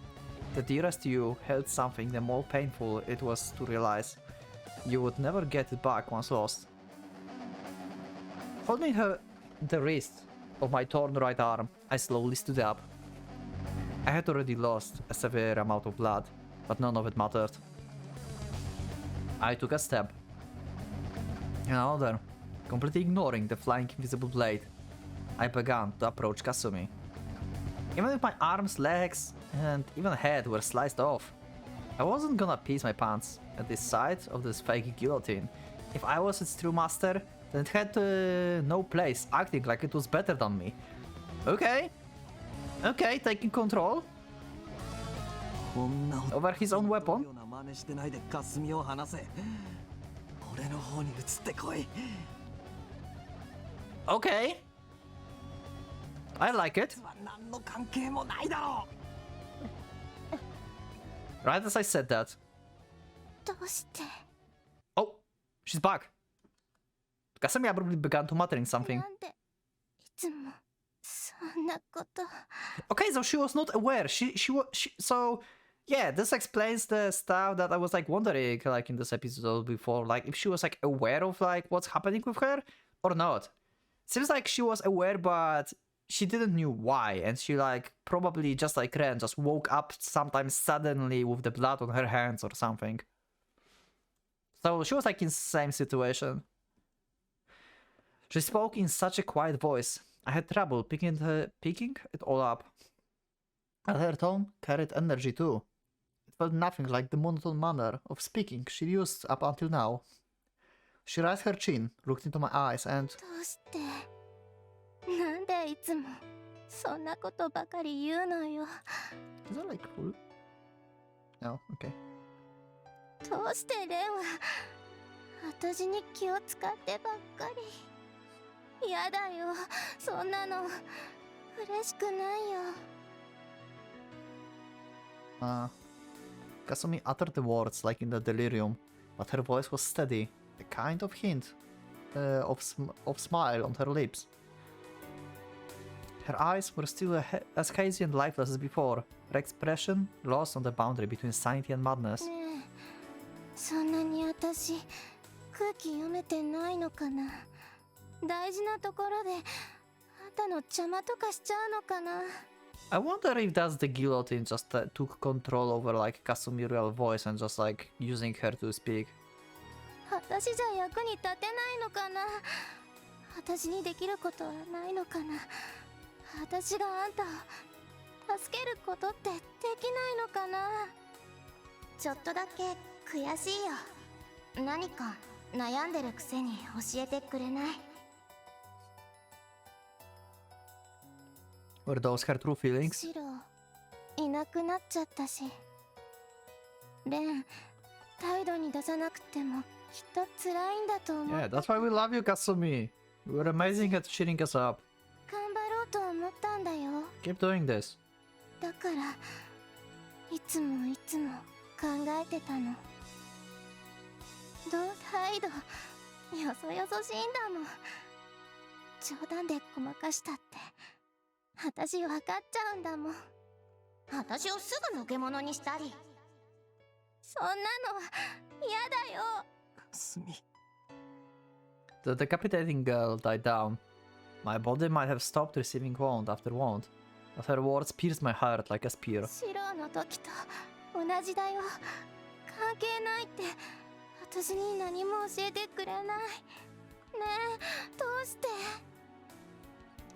The dearest you held something the more painful it was to realize. You would never get it back once lost. Holding the wrist of my torn right arm, I slowly stood up. I had already lost a severe amount of blood, but none of it mattered. I took a step. Another, completely ignoring the flying invisible blade. I began to approach Kasumi. Even if my arms, legs, and even head were sliced off, I wasn't gonna piss my pants at the sight of this fake guillotine. If I was its true master, then it had no place acting like it was better than me. Okay. Okay, taking control over his own weapon. Okay. I like it. Right as I said that. どうして Oh, she's back. Kasumi abruptly began to muttering something. なんでいつもそんなこと Okay, so she was not aware. So yeah, this explains the stuff that I was like wondering like in this episode before, like if she was like aware of like what's happening with her or not. Seems like she was aware, but she didn't knew why, and she like probably just like Ren just woke up sometimes suddenly with the blood on her hands or something. So she was like in the same situation. She spoke in such a quiet voice. I had trouble picking it all up. And her tone carried energy too. It felt nothing like the monotone manner of speaking she used up until now. She raised her chin, looked into my eyes, and どうしてなんでいつもそんなことばかり言うのよ is that like full? No, okay. どうしてレンは私に気を使ってばっかりやだよそんなの嬉しくないよ Kasumi uttered the words like in the delirium, but her voice was steady, a kind of hint of smile on her lips. Her eyes were still as hazy and lifeless as before, her expression lost on the boundary between sanity and madness. ねえそんなに私空気読めてないのかな大事なところであんたの邪魔とかしちゃうのかな I wonder if that's the guillotine just took control over like Kasumi's real voice and just like using her to speak. 私じゃ役に立てないのかな私にできることはないのかな私があんたを助けることってできないのかなちょっとだけ悔しいよ何か悩んでるくせに教えてくれない Were those her true feelings? シロいなくなっちゃったし、レン態度に出さなくてもきっと辛いんだと思う。 Yeah, that's why we love you, Kasumi. You were amazing at cheering us up. 頑張ろうと思ったんだよ。 Keep doing this. だからいつもいつも考えてたの。態度よそよそしいんだもん。冗談でごまかしたって私分かっちゃうんだもん。私をすぐのけ者にしたり。そんなの嫌だよ。すみ。 The decapitating girl died down. My body might have stopped receiving wound after wound, but her words pierced my heart like a spear. シロの時と同じだよ。関係ないって私に何も教えてくれない。ねえ、どうして？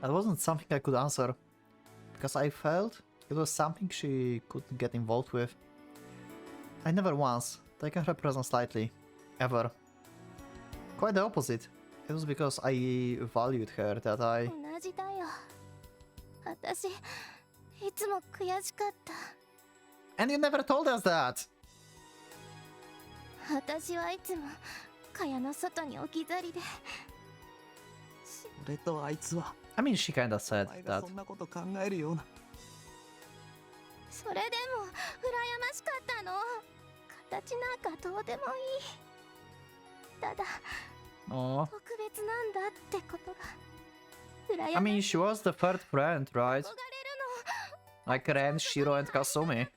That wasn't something I could answer, because I felt it was something she could get involved with. I never once taken her presence lightly, ever. Quite the opposite. It was because I valued her that I... 同じだよ。私いつも悔しかった。 And you never told us that! 私はいつも蚊帳の外に置き去りで。俺とあいつは I mean, she kinda お said 前が that. そんなこと考えるような。それでも羨ましかったの。形なんかどうでもいい。ただ Aww. 特別なんだってことが羨 I ま mean, し she was the third friend, right? 憧れる Like Ren, Shiro, and Kasumi. の。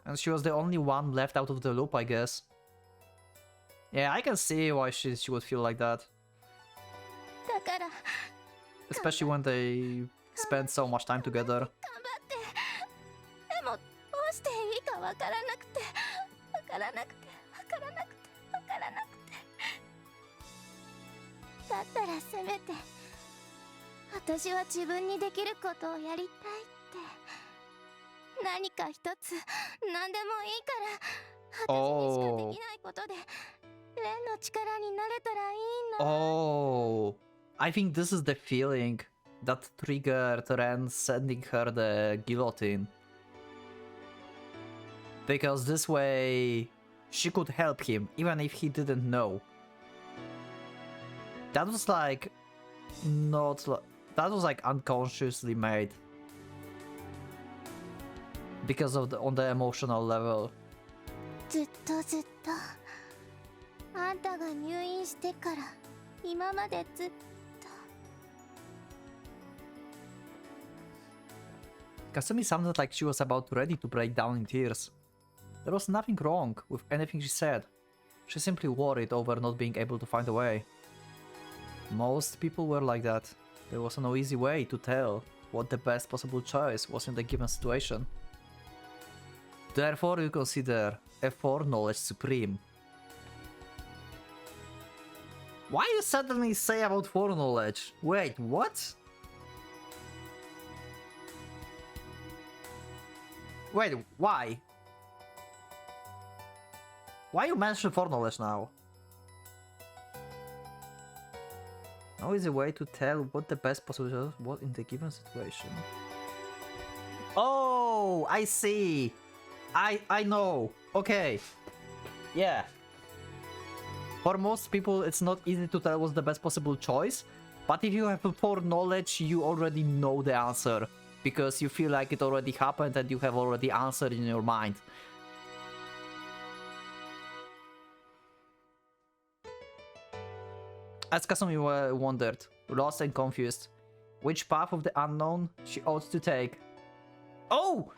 And she was the only one left out of the loop, I guess. Yeah, I can see why she would feel like that. だから Especially when they spend so much time together. 頑張って。でもどうしていいかわからなくてわからなくてわからなくてわからなくて。だったらせめて私は自分にできることをやりたいって。何か一つ何でもいいから私にしかできないことでレンの力になれたらいいな。 Oh, I think this is the feeling that triggered Ren sending her the guillotine. Because this way, she could help him, even if he didn't know. That was like... not... that was like unconsciously made. Because of on the emotional level. ずっとずっとあんたが入院してから今までずっと。 Kasumi sounded like she was about ready to break down in tears. There was nothing wrong with anything she said. She simply worried over not being able to find a way. Most people were like that. There was no easy way to tell what the best possible choice was in the given situation. Therefore, you consider a foreknowledge supreme. Why you suddenly say about foreknowledge? Wait, what? Wait, why? Why you mention foreknowledge now? No easy way to tell what the best possible choice was in the given situation. Oh, I see. I know. Okay. Yeah. For most people, it's not easy to tell what's the best possible choice. But if you have a foreknowledge, you already know the answer. Because you feel like it already happened and you have already answered in your mind. As Kasumi wondered, lost and confused, which path of the unknown she ought to take. Oh!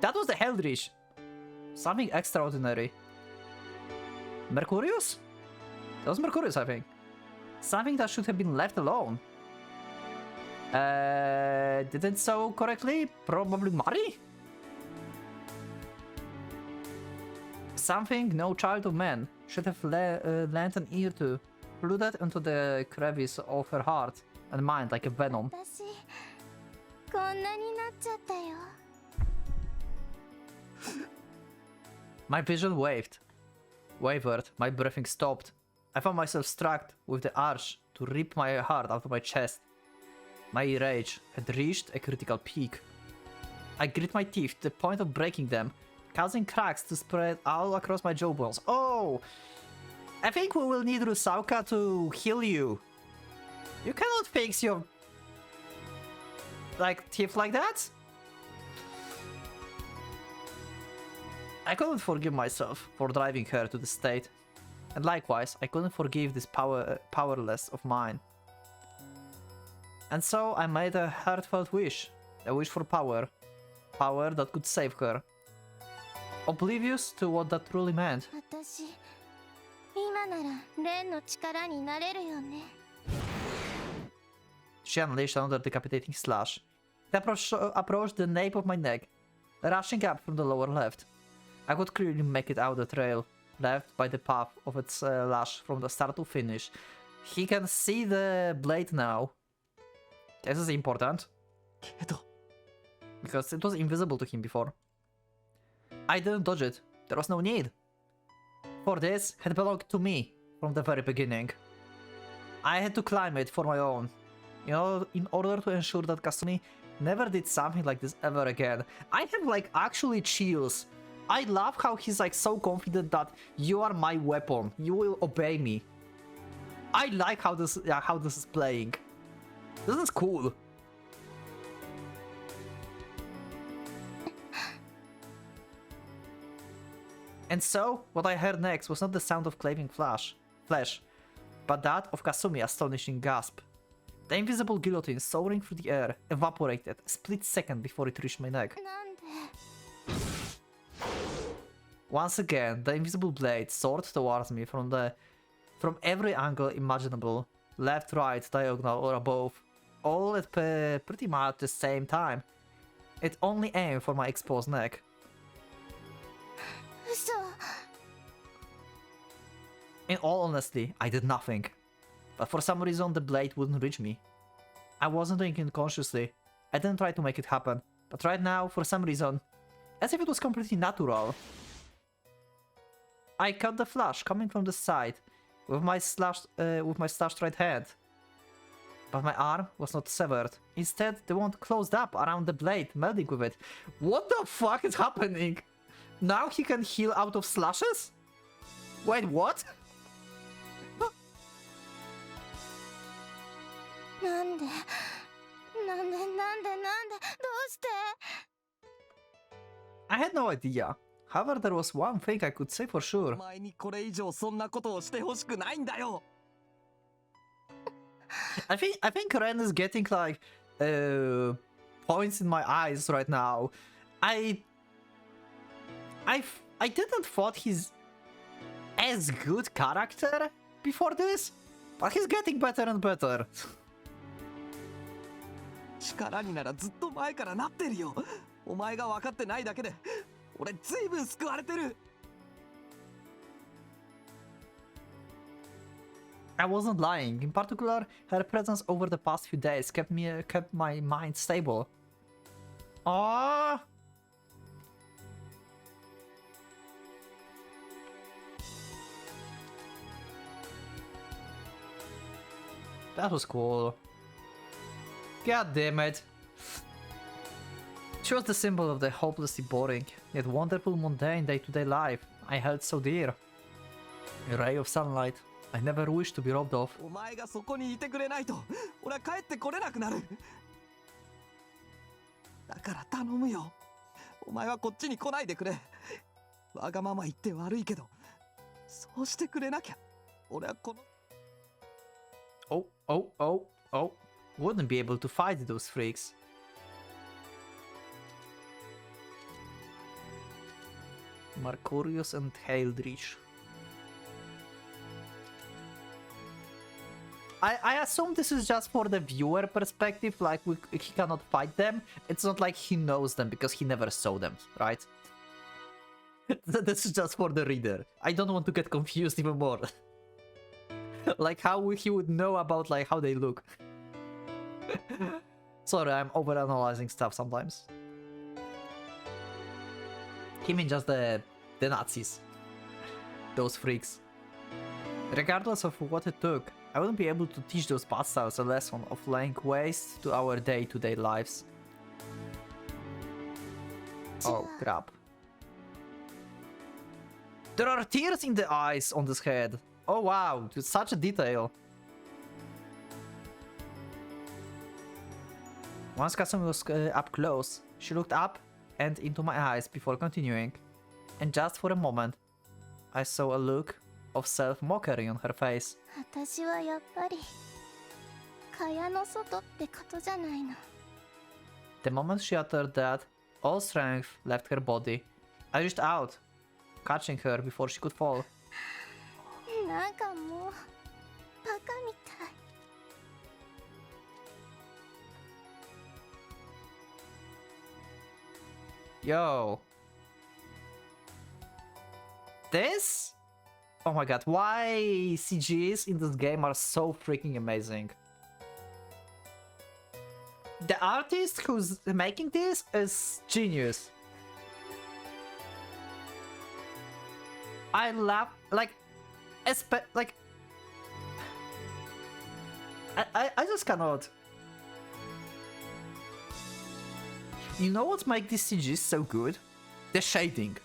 That was the Heldrich! Something extraordinary. Mercurius? That was Mercurius, I think. Something that should have been left alone. Didn't so correctly? Probably Mari? Something no child of man should have lent an ear to, flooded into the crevice of her heart and mind like a venom. 私こんなになっちゃったよ。 My vision wavered, my breathing stopped. I found myself struck with the urge to rip my heart out of my chest. My rage had reached a critical peak. I grit my teeth to the point of breaking them, causing cracks to spread all across my jawbones. Oh! I think we will need Rusauka to heal you. You cannot fix your... like, teeth like that? I couldn't forgive myself for driving her to the state. And likewise, I couldn't forgive this powerless of mine. And so I made a heartfelt wish. A wish for power. Power that could save her. Oblivious to what that truly meant. 私今ならレンの力になれるよね。 She unleashed another decapitating slash. It approached the nape of my neck, rushing up from the lower left. I could clearly make it out the trail, left by the path of its lash from the start to finish. He can see the blade now. This is important, けど because it was invisible to him before. I didn't dodge it. There was no need. For this had belonged to me from the very beginning. I had to climb it for my own. You know, in order to ensure that Kasumi never did something like this ever again. I have like actually chills. I love how he's like so confident that you are my weapon. You will obey me. I like how this is playing. This is cool. And so, what I heard next was not the sound of claving flesh, but that of Kasumi's astonishing gasp. The invisible guillotine soaring through the air evaporated a split second before it reached my neck. なんで Once again, the invisible blade soared towards me from every angle imaginable, left, right, diagonal, or above, all at pretty much the same time. It only aimed for my exposed neck. 嘘 In all honesty, I did nothing. But for some reason, the blade wouldn't reach me. I wasn't doing it consciously. I didn't try to make it happen. But right now, for some reason, as if it was completely natural, I cut the flash coming from the side with my slashed right hand. But my arm was not severed. Instead, the wound closed up around the blade, melding with it. What the fuck is happening? Now he can heal out of slashes? Wait, what? なんでどうして I had no idea. However, there was one thing I could say for お sure. 前にこれ以上そんなことをしてほしくないんだよ。 I think Ren is getting like points in my eyes right now. I didn't thought he's as good character before this, but he's getting better and better. 力にならずっと前からなってるよ。お前が分かってないだけで俺ずいぶん救われてる。 I wasn't lying. In particular, her presence over the past few days kept my mind stable. Ah. That was cool. God damn it. She was the symbol of the hopelessly boring, yet wonderful mundane day-to-day life I held so dear. A ray of sunlight I never wished to be robbed of. お前がそこにいてくれないと俺は帰ってこれなくなる。だから頼むよ。お前はこっちに来ないでくれ。わがまま言って悪いけど、そうしてくれなきゃ俺はこの Oh. Wouldn't be able to fight those freaks. Mercurius and Haildrich. I assume this is just for the viewer perspective, like he cannot fight them. It's not like he knows them because he never saw them, right? This is just for the reader. I don't want to get confused even more. Like how he would know about like how they look. Sorry, I'm overanalyzing stuff sometimes. He means just the Nazis. Those freaks. Regardless of what it took, I wouldn't be able to teach those bastards a lesson of laying waste to our day-to-day lives. Oh, crap. There are tears in the eyes on this head. Oh wow, such a detail. Once Kasumi was up close, she looked up and into my eyes before continuing. And just for a moment, I saw a look of self-mockery on her face. 私はやっぱり蚊帳の外ってことじゃないの。 The moment she uttered that, all strength left her body. I reached out, catching her before she could fall. なんかもうバカみたい。Yo. This? Oh my god, why CGs in this game are so freaking amazing. The artist who's making this is genius. I love, like, I just cannot. You know what makes this CG so good? The shading.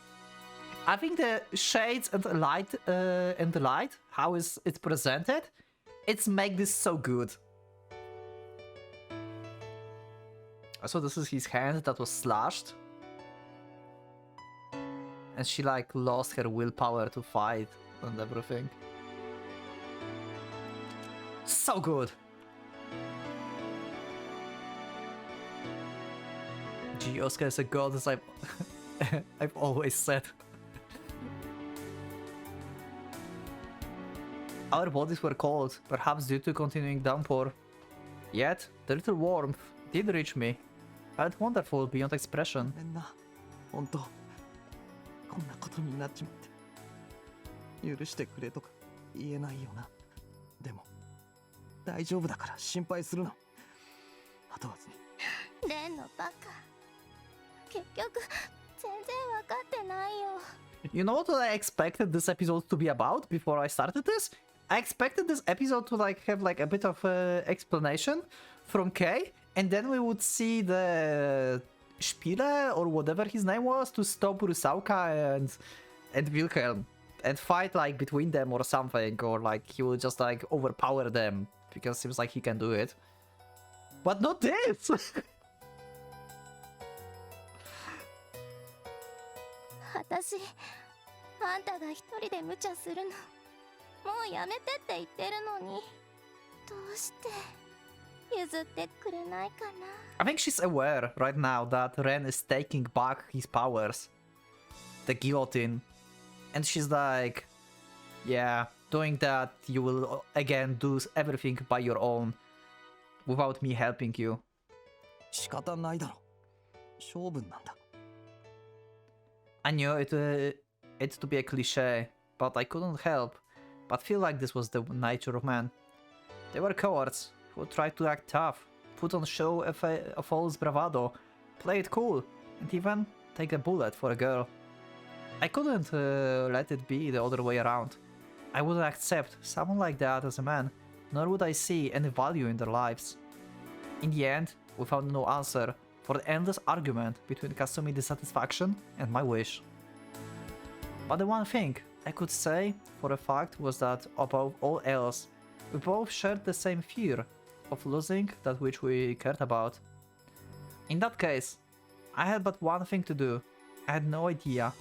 I think the shades and the light, how is it presented, it's make this so good. So this is his hand that was slashed. And she like lost her willpower to fight and everything. So good. Gee, Oscar is a god, as I've always said. Our bodies were cold, perhaps due to continuing downpour. Yet, the little warmth did reach me. Felt wonderful beyond expression. ごめんな、本当。こんなことになっちまって。許してくれとか言えないよな。でも、大丈夫だから心配するな。後はずに。レンのバカ。結局全然分かってないよ。 You know what I expected this episode to be about before I started this? I expected this episode to like have like a bit of explanation from Kay, and then we would see the Spire or whatever his name was to stop Rusauka and Wilhelm and fight like between them or something, or like he will just like overpower them because it seems like he can do it. But not this! 私あんたが一人で無茶するのもうやめてって言ってるのにどうして譲ってくれないかな。 I think she's aware right now that Ren is taking back his powers, the guillotine, and she's like, yeah, doing that you will again do everything by your own without me helping you. 仕方ないだろ。勝負なんだ。I knew it to be a cliche, but I couldn't help but feel like this was the nature of man. They were cowards who tried to act tough, put on show a false bravado, play it cool, and even take a bullet for a girl. I couldn't let it be the other way around. I wouldn't accept someone like that as a man, nor would I see any value in their lives. In the end, we found no answer for the endless argument between Kasumi's dissatisfaction and my wish. But the one thing I could say for a fact was that above all else, we both shared the same fear of losing that which we cared about. In that case, I had but one thing to do. I had no idea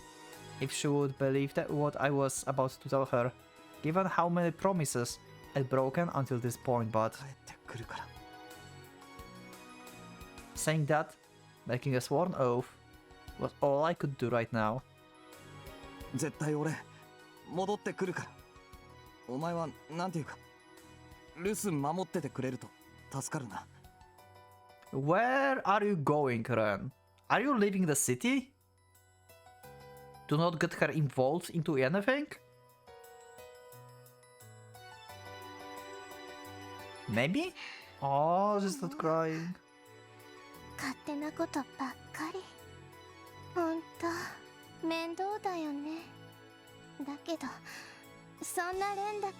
if she would believe that what I was about to tell her, given how many promises I'd broken until this point, but 帰ってくるから。 saying that, making a sworn oath, was all I could do right now. 絶対俺戻ってくるから。お前はなんていうか留守守っててくれると助かるな。 Where are you going, Ren? Are you leaving the city? Do not get her involved into anything? Maybe? Oh, she's not crying. 勝手なことばっかりほんと面倒だよね。だけどそんなレンだか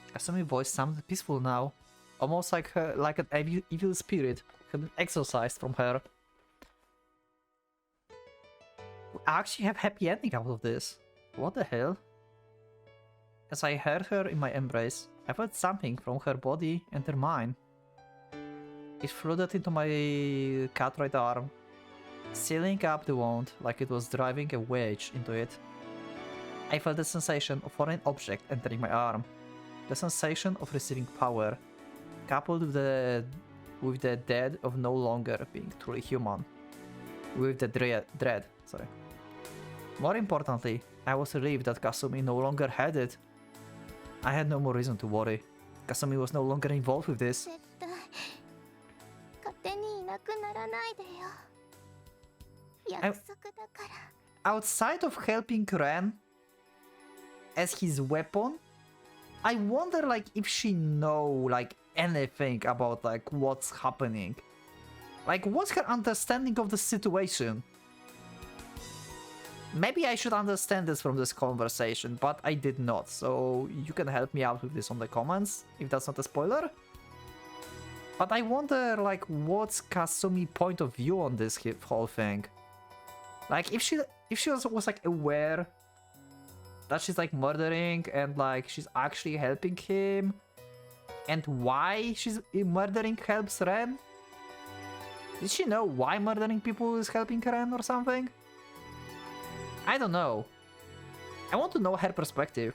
ら Kasumi voice sounds peaceful now. Almost like her, like an evil spirit had been exorcised from her. We actually have happy ending out of this. What the hell? As I held her in my embrace, I felt something from her body enter mine. It flooded into my cat right arm, sealing up the wound like it was driving a wedge into it. I felt the sensation of foreign object entering my arm. The sensation of receiving power, coupled with the dread of no longer being truly human. With the dread, sorry. More importantly, I was relieved that Kasumi no longer had it. I had no more reason to worry. Kasumi was no longer involved with this. 絶対勝手にいなくならないでよ。約束だから。 Outside of helping Ren as his weapon, I wonder like if she know like anything about like what's happening. Like what's her understanding of the situation? Maybe I should understand this from this conversation, but I did not, so you can help me out with this on the comments, if that's not a spoiler. But I wonder, like, what's Kasumi's point of view on this whole thing? Like, if she was like, aware that she's, like, murdering and, like, she's actually helping him, and why she's murdering helps Ren? Did she know why murdering people is helping Ren or something? I don't know. I want to know her perspective.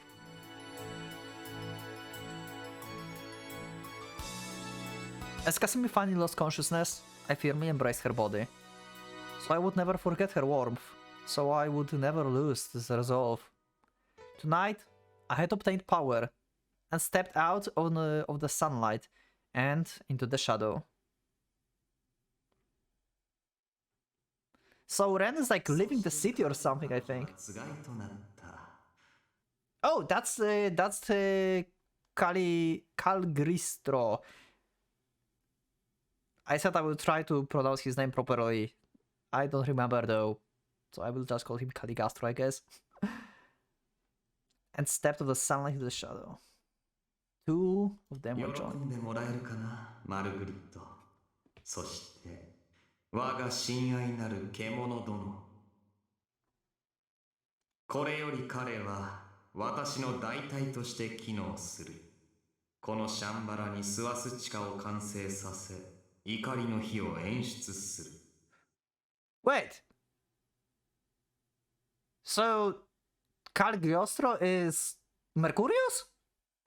As Kasumi finally lost consciousness, I firmly embraced her body. So I would never forget her warmth. So I would never lose this resolve. Tonight, I had obtained power and stepped out of the sunlight and into the shadow. So Ren is like leaving the city or something, I think. Oh, that's the Calgristro. I said I will try to pronounce his name properly. I don't remember though, so I will just call him Caligastro, I guess. And stepped of the sunlight into the shadow. Two of them were joined. 我が親愛なる獣殿。これより彼は私の代替として機能する。このシャンバラにスワスチカを完成させ、怒りの火を演出する。Wait. So Cagliostro is Mercurius?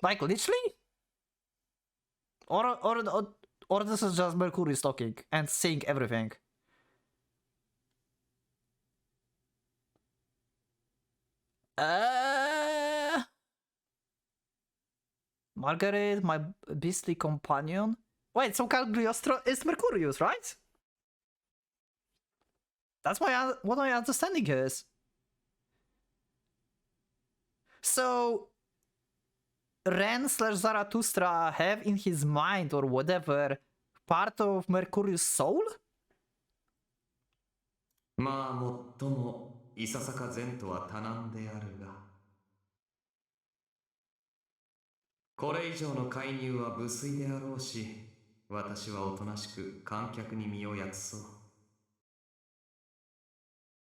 Like literally? Or this is just Mercurius talking and seeing everything. Margaret, my beastly companion. Wait, so Cagliostro is Mercurius, right? That's what my understanding is. So Ren/Zarathustra have in his mind or whatever part of Mercurius' soul? まあもっともいささか善とは多難であるが、これ以上の介入は無粋であろうし、私はおとなしく観客に身をやつそう。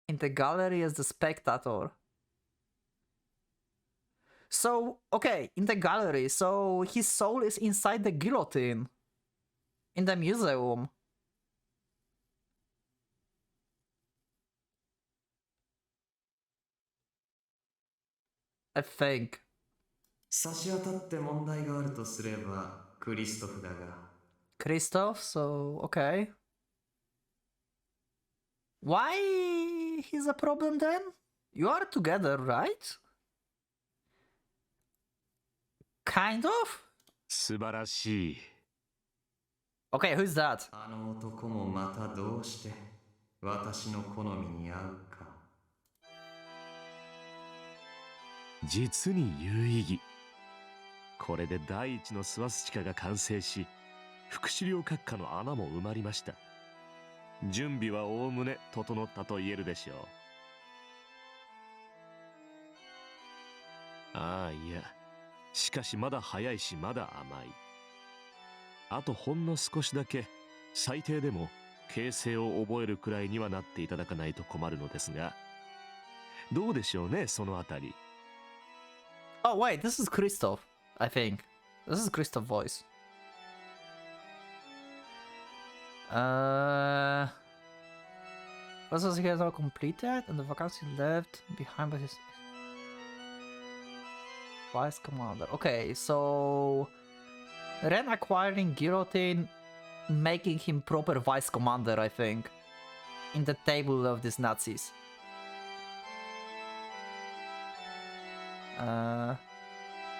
In the gallery as the spectator. So, okay, in the gallery, so his soul is inside the guillotine. In the museum. I think. 差し当たって問題があるとすればクリストフだが。Christoph, so okay. Why he's a problem then? You are together, right? Kind of? 素晴らしい。Okay, who's that? あの男もまたどうして私の好みに合うか。実に有意義。これで第一のスワスチカが完成し、副資料閣下の穴も埋まりました。準備はおおむね整ったと言えるでしょう。ああ、いや、しかしまだ早いしまだ甘い。あとほんの少しだけ、最低でも形勢を覚えるくらいにはなっていただかないと困るのですが、どうでしょうね、そのあたり。Oh wait, this is Christoph, I think. This is Christoph's voice. Was he has all completed and the vacancy left behind by his vice commander. Okay, so Ren acquiring guillotine, making him proper vice commander, I think, in the table of these Nazis.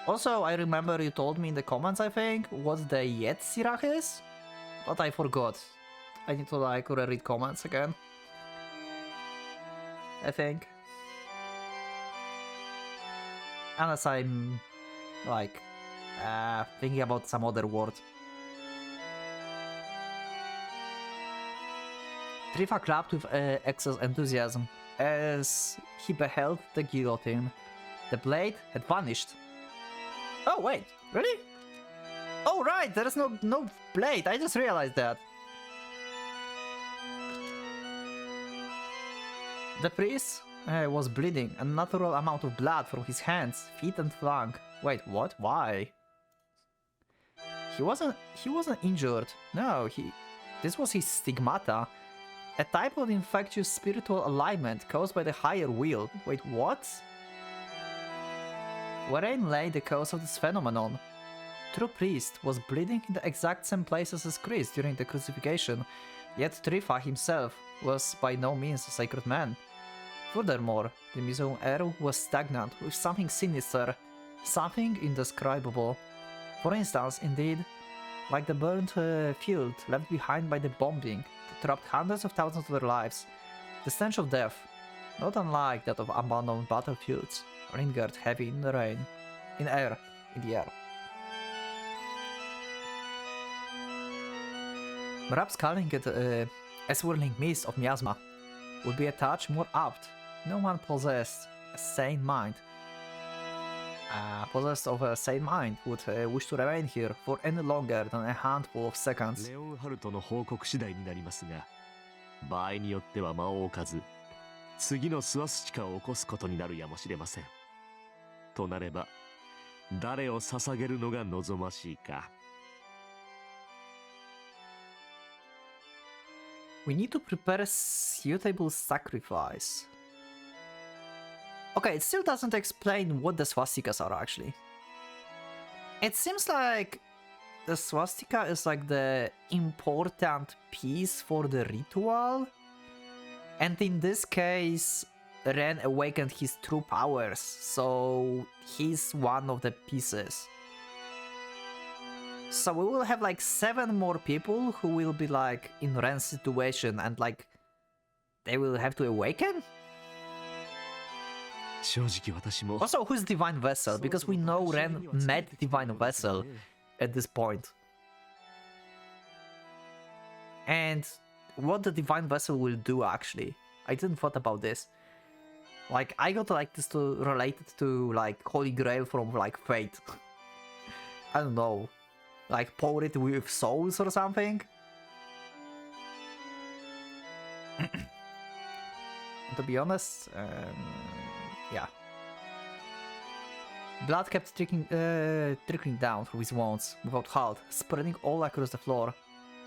Also, I remember you told me in the comments, I think, what the Yetzirah is, but I forgot. I need to like reread comments again, I think. Unless I'm like thinking about some other word. Trifa clapped with excess enthusiasm as he beheld the guillotine. The blade had vanished. Oh wait, really? Oh right, there is no blade. I just realized that. The priest was bleeding, a natural amount of blood from his hands, feet and flank. Wait, what? Why? He wasn't injured. No, this was his stigmata. A type of infectious spiritual alignment caused by the higher will. Wait, what? Wherein lay the cause of this phenomenon? True priest was bleeding in the exact same places as Christ during the crucifixion, yet Trifa himself was by no means a sacred man. Furthermore, the museum air was stagnant with something sinister, something indescribable. For instance, indeed, like the burnt field left behind by the bombing that trapped hundreds of thousands of their lives, the stench of death, not unlike that of abandoned battlefields, lingered heavy in the rain, in the air. Perhaps calling it a swirling mist of miasma would be a touch more apt. No one possessed a sane mind. Possessed of a sane mind would wish to remain here for any longer than a handful of seconds. レオンハルトの報告次第になりますが、場合によっては間を置かず、次のスワスチカを起こすことになるやもしれません。となれば、誰を捧げるのが望ましいか。We need to prepare a suitable sacrifice. Okay, it still doesn't explain what the swastikas are actually. It seems like the swastika is like the important piece for the ritual. And in this case, Ren awakened his true powers, so he's one of the pieces. So we will have like 7 more people who will be like in Ren's situation and like they will have to awaken? Also, who's Divine Vessel? Because we know Ren met Divine Vessel at this point. And what the Divine Vessel will do actually. I didn't thought about this. Like, I got like this to relate it to like Holy Grail from like Fate. I don't know. Like pour it with souls or something? To be honest, yeah. Blood kept trickling down through his wounds without halt, spreading all across the floor.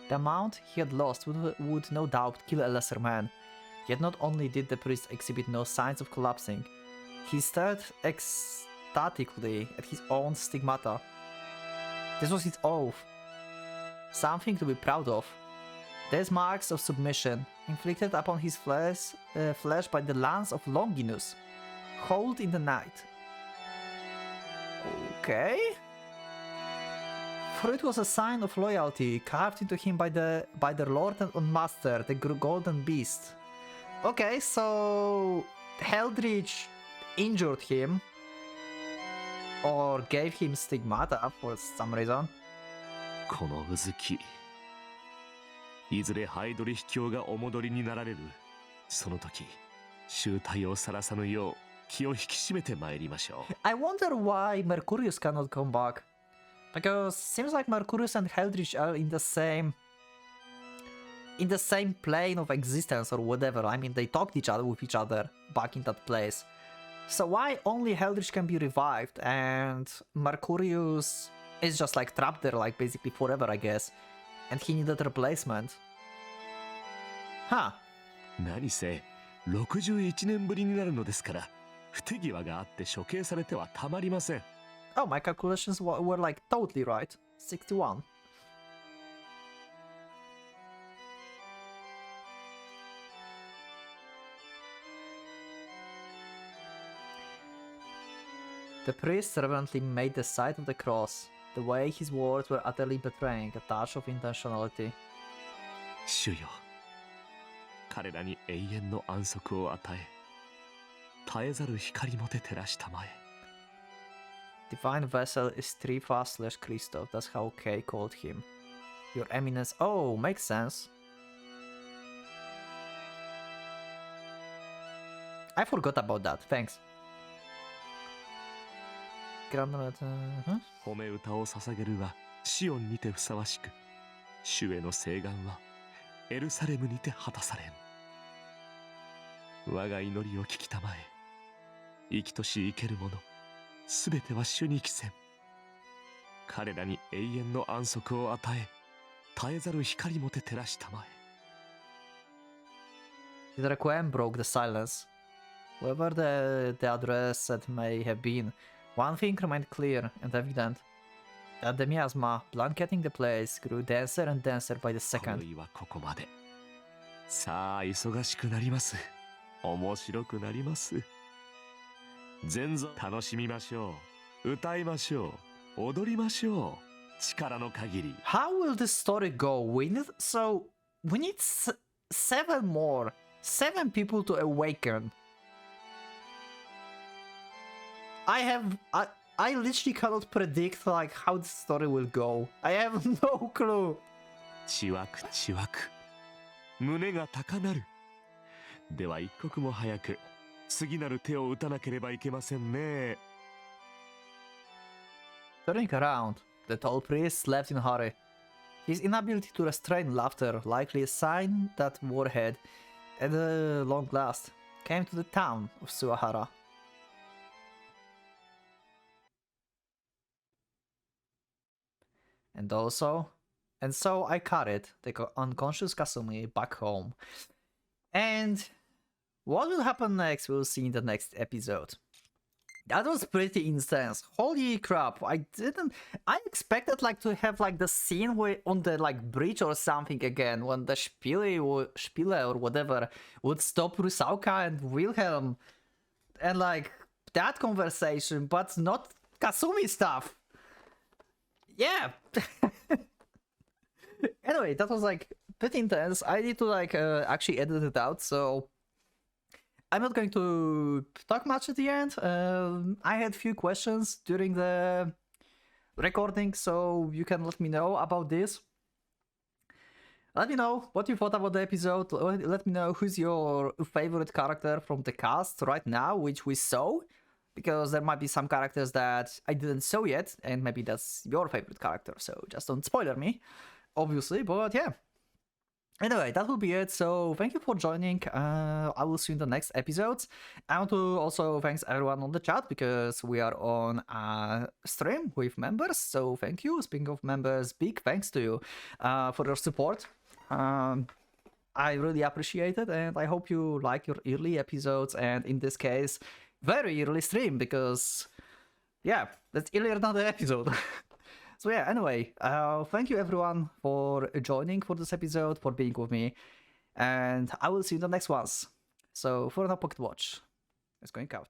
The amount he had lost would no doubt kill a lesser man. Yet not only did the priest exhibit no signs of collapsing, he stared ecstatically at his own stigmata. This was his oath. Something to be proud of. These marks of submission, inflicted upon his flesh by the lance of Longinus, hold in the night. Okay. For it was a sign of loyalty carved into him by their lord and master, the golden beast. Okay, so Heldrich injured him or gave him stigmata for some reason. このうずき、いずれハイドリヒ教がお戻りになられる。その時、醜態を晒さぬよ気を引き締めて参りましょう。 I wonder why Mercurius cannot come back. Because seems like Mercurius and Heldrich are in the same plane of existence or whatever. I mean, they talked with each other back in that place. So why only Heldrich can be revived and Mercurius is just like trapped there like basically forever, I guess. And he needed replacement. Huh. 何せ61年ぶりになるのですから、不手際があって処刑されてはたまりません。 Oh, my calculations were like totally right. 61. The priest reverently made the sign of the cross. The way his words were utterly betraying a touch of intentionality. 主よ、彼らに永遠の安息を与え、絶えざる光もて照らしたまえ。 Divine vessel is Trifa/Christoph. That's how Kay called him. Your Eminence. Oh, makes sense. I forgot about that. Thanks. Huh? 褒め歌を捧げるはシオンにてふさわしく、主への請願はエルサレムにて果たされん。我が祈りを聞きたまえ。生きとし生ける者、すべては主に帰せん。彼らに永遠の安息を与え、絶えざる光もて照らしたまえ。 The requiem broke the silence. Whoever the address may have been, one thing remained clear and evident. That the miasma blanketing the place grew denser and denser by the 今 second. 宵はここまで。さあ忙しくなります。面白くなります。全存楽しみましょう。歌いましょう。踊りましょう。力の限り。 How will this story go? We need 7 more. 7 people to awaken. I literally cannot predict like how the story will go. I have no clue. ちわくちわく。胸が高鳴る。では一刻も早く次なる手を打たなければいけませんね。 Turning around, the tall priest left in a hurry. His inability to restrain laughter, likely a sign that Warhead, at long last, came to the town of Suahara. And so I carried the unconscious Kasumi back home. And what will happen next, we'll see in the next episode. That was pretty intense. Holy crap, I expected like to have like the scene where on the like bridge or something again, when the Spiele or whatever would stop Rusauka and Wilhelm and like that conversation, but not Kasumi stuff. Yeah. Anyway, that was like pretty intense. I need to like actually edit it out, so I'm not going to talk much at the end. I had few questions during the recording, so you can let me know about this. Let me know what you thought about the episode. Let me know who's your favorite character from the cast right now, which we saw. Because there might be some characters that I didn't show yet, and maybe that's your favorite character, so just don't spoiler me, obviously, but yeah. Anyway, that will be it, so thank you for joining. I will see you in the next episodes. I want to also thank everyone on the chat, because we are on a stream with members, so thank you. Speaking of members, big thanks to you for your support. I really appreciate it, and I hope you like your early episodes, and in this case, very early stream, because yeah, that's earlier than the episode. So yeah, anyway, thank you everyone for joining for this episode, for being with me, and I will see you in the next ones. So for now, Pocket Watch is going out.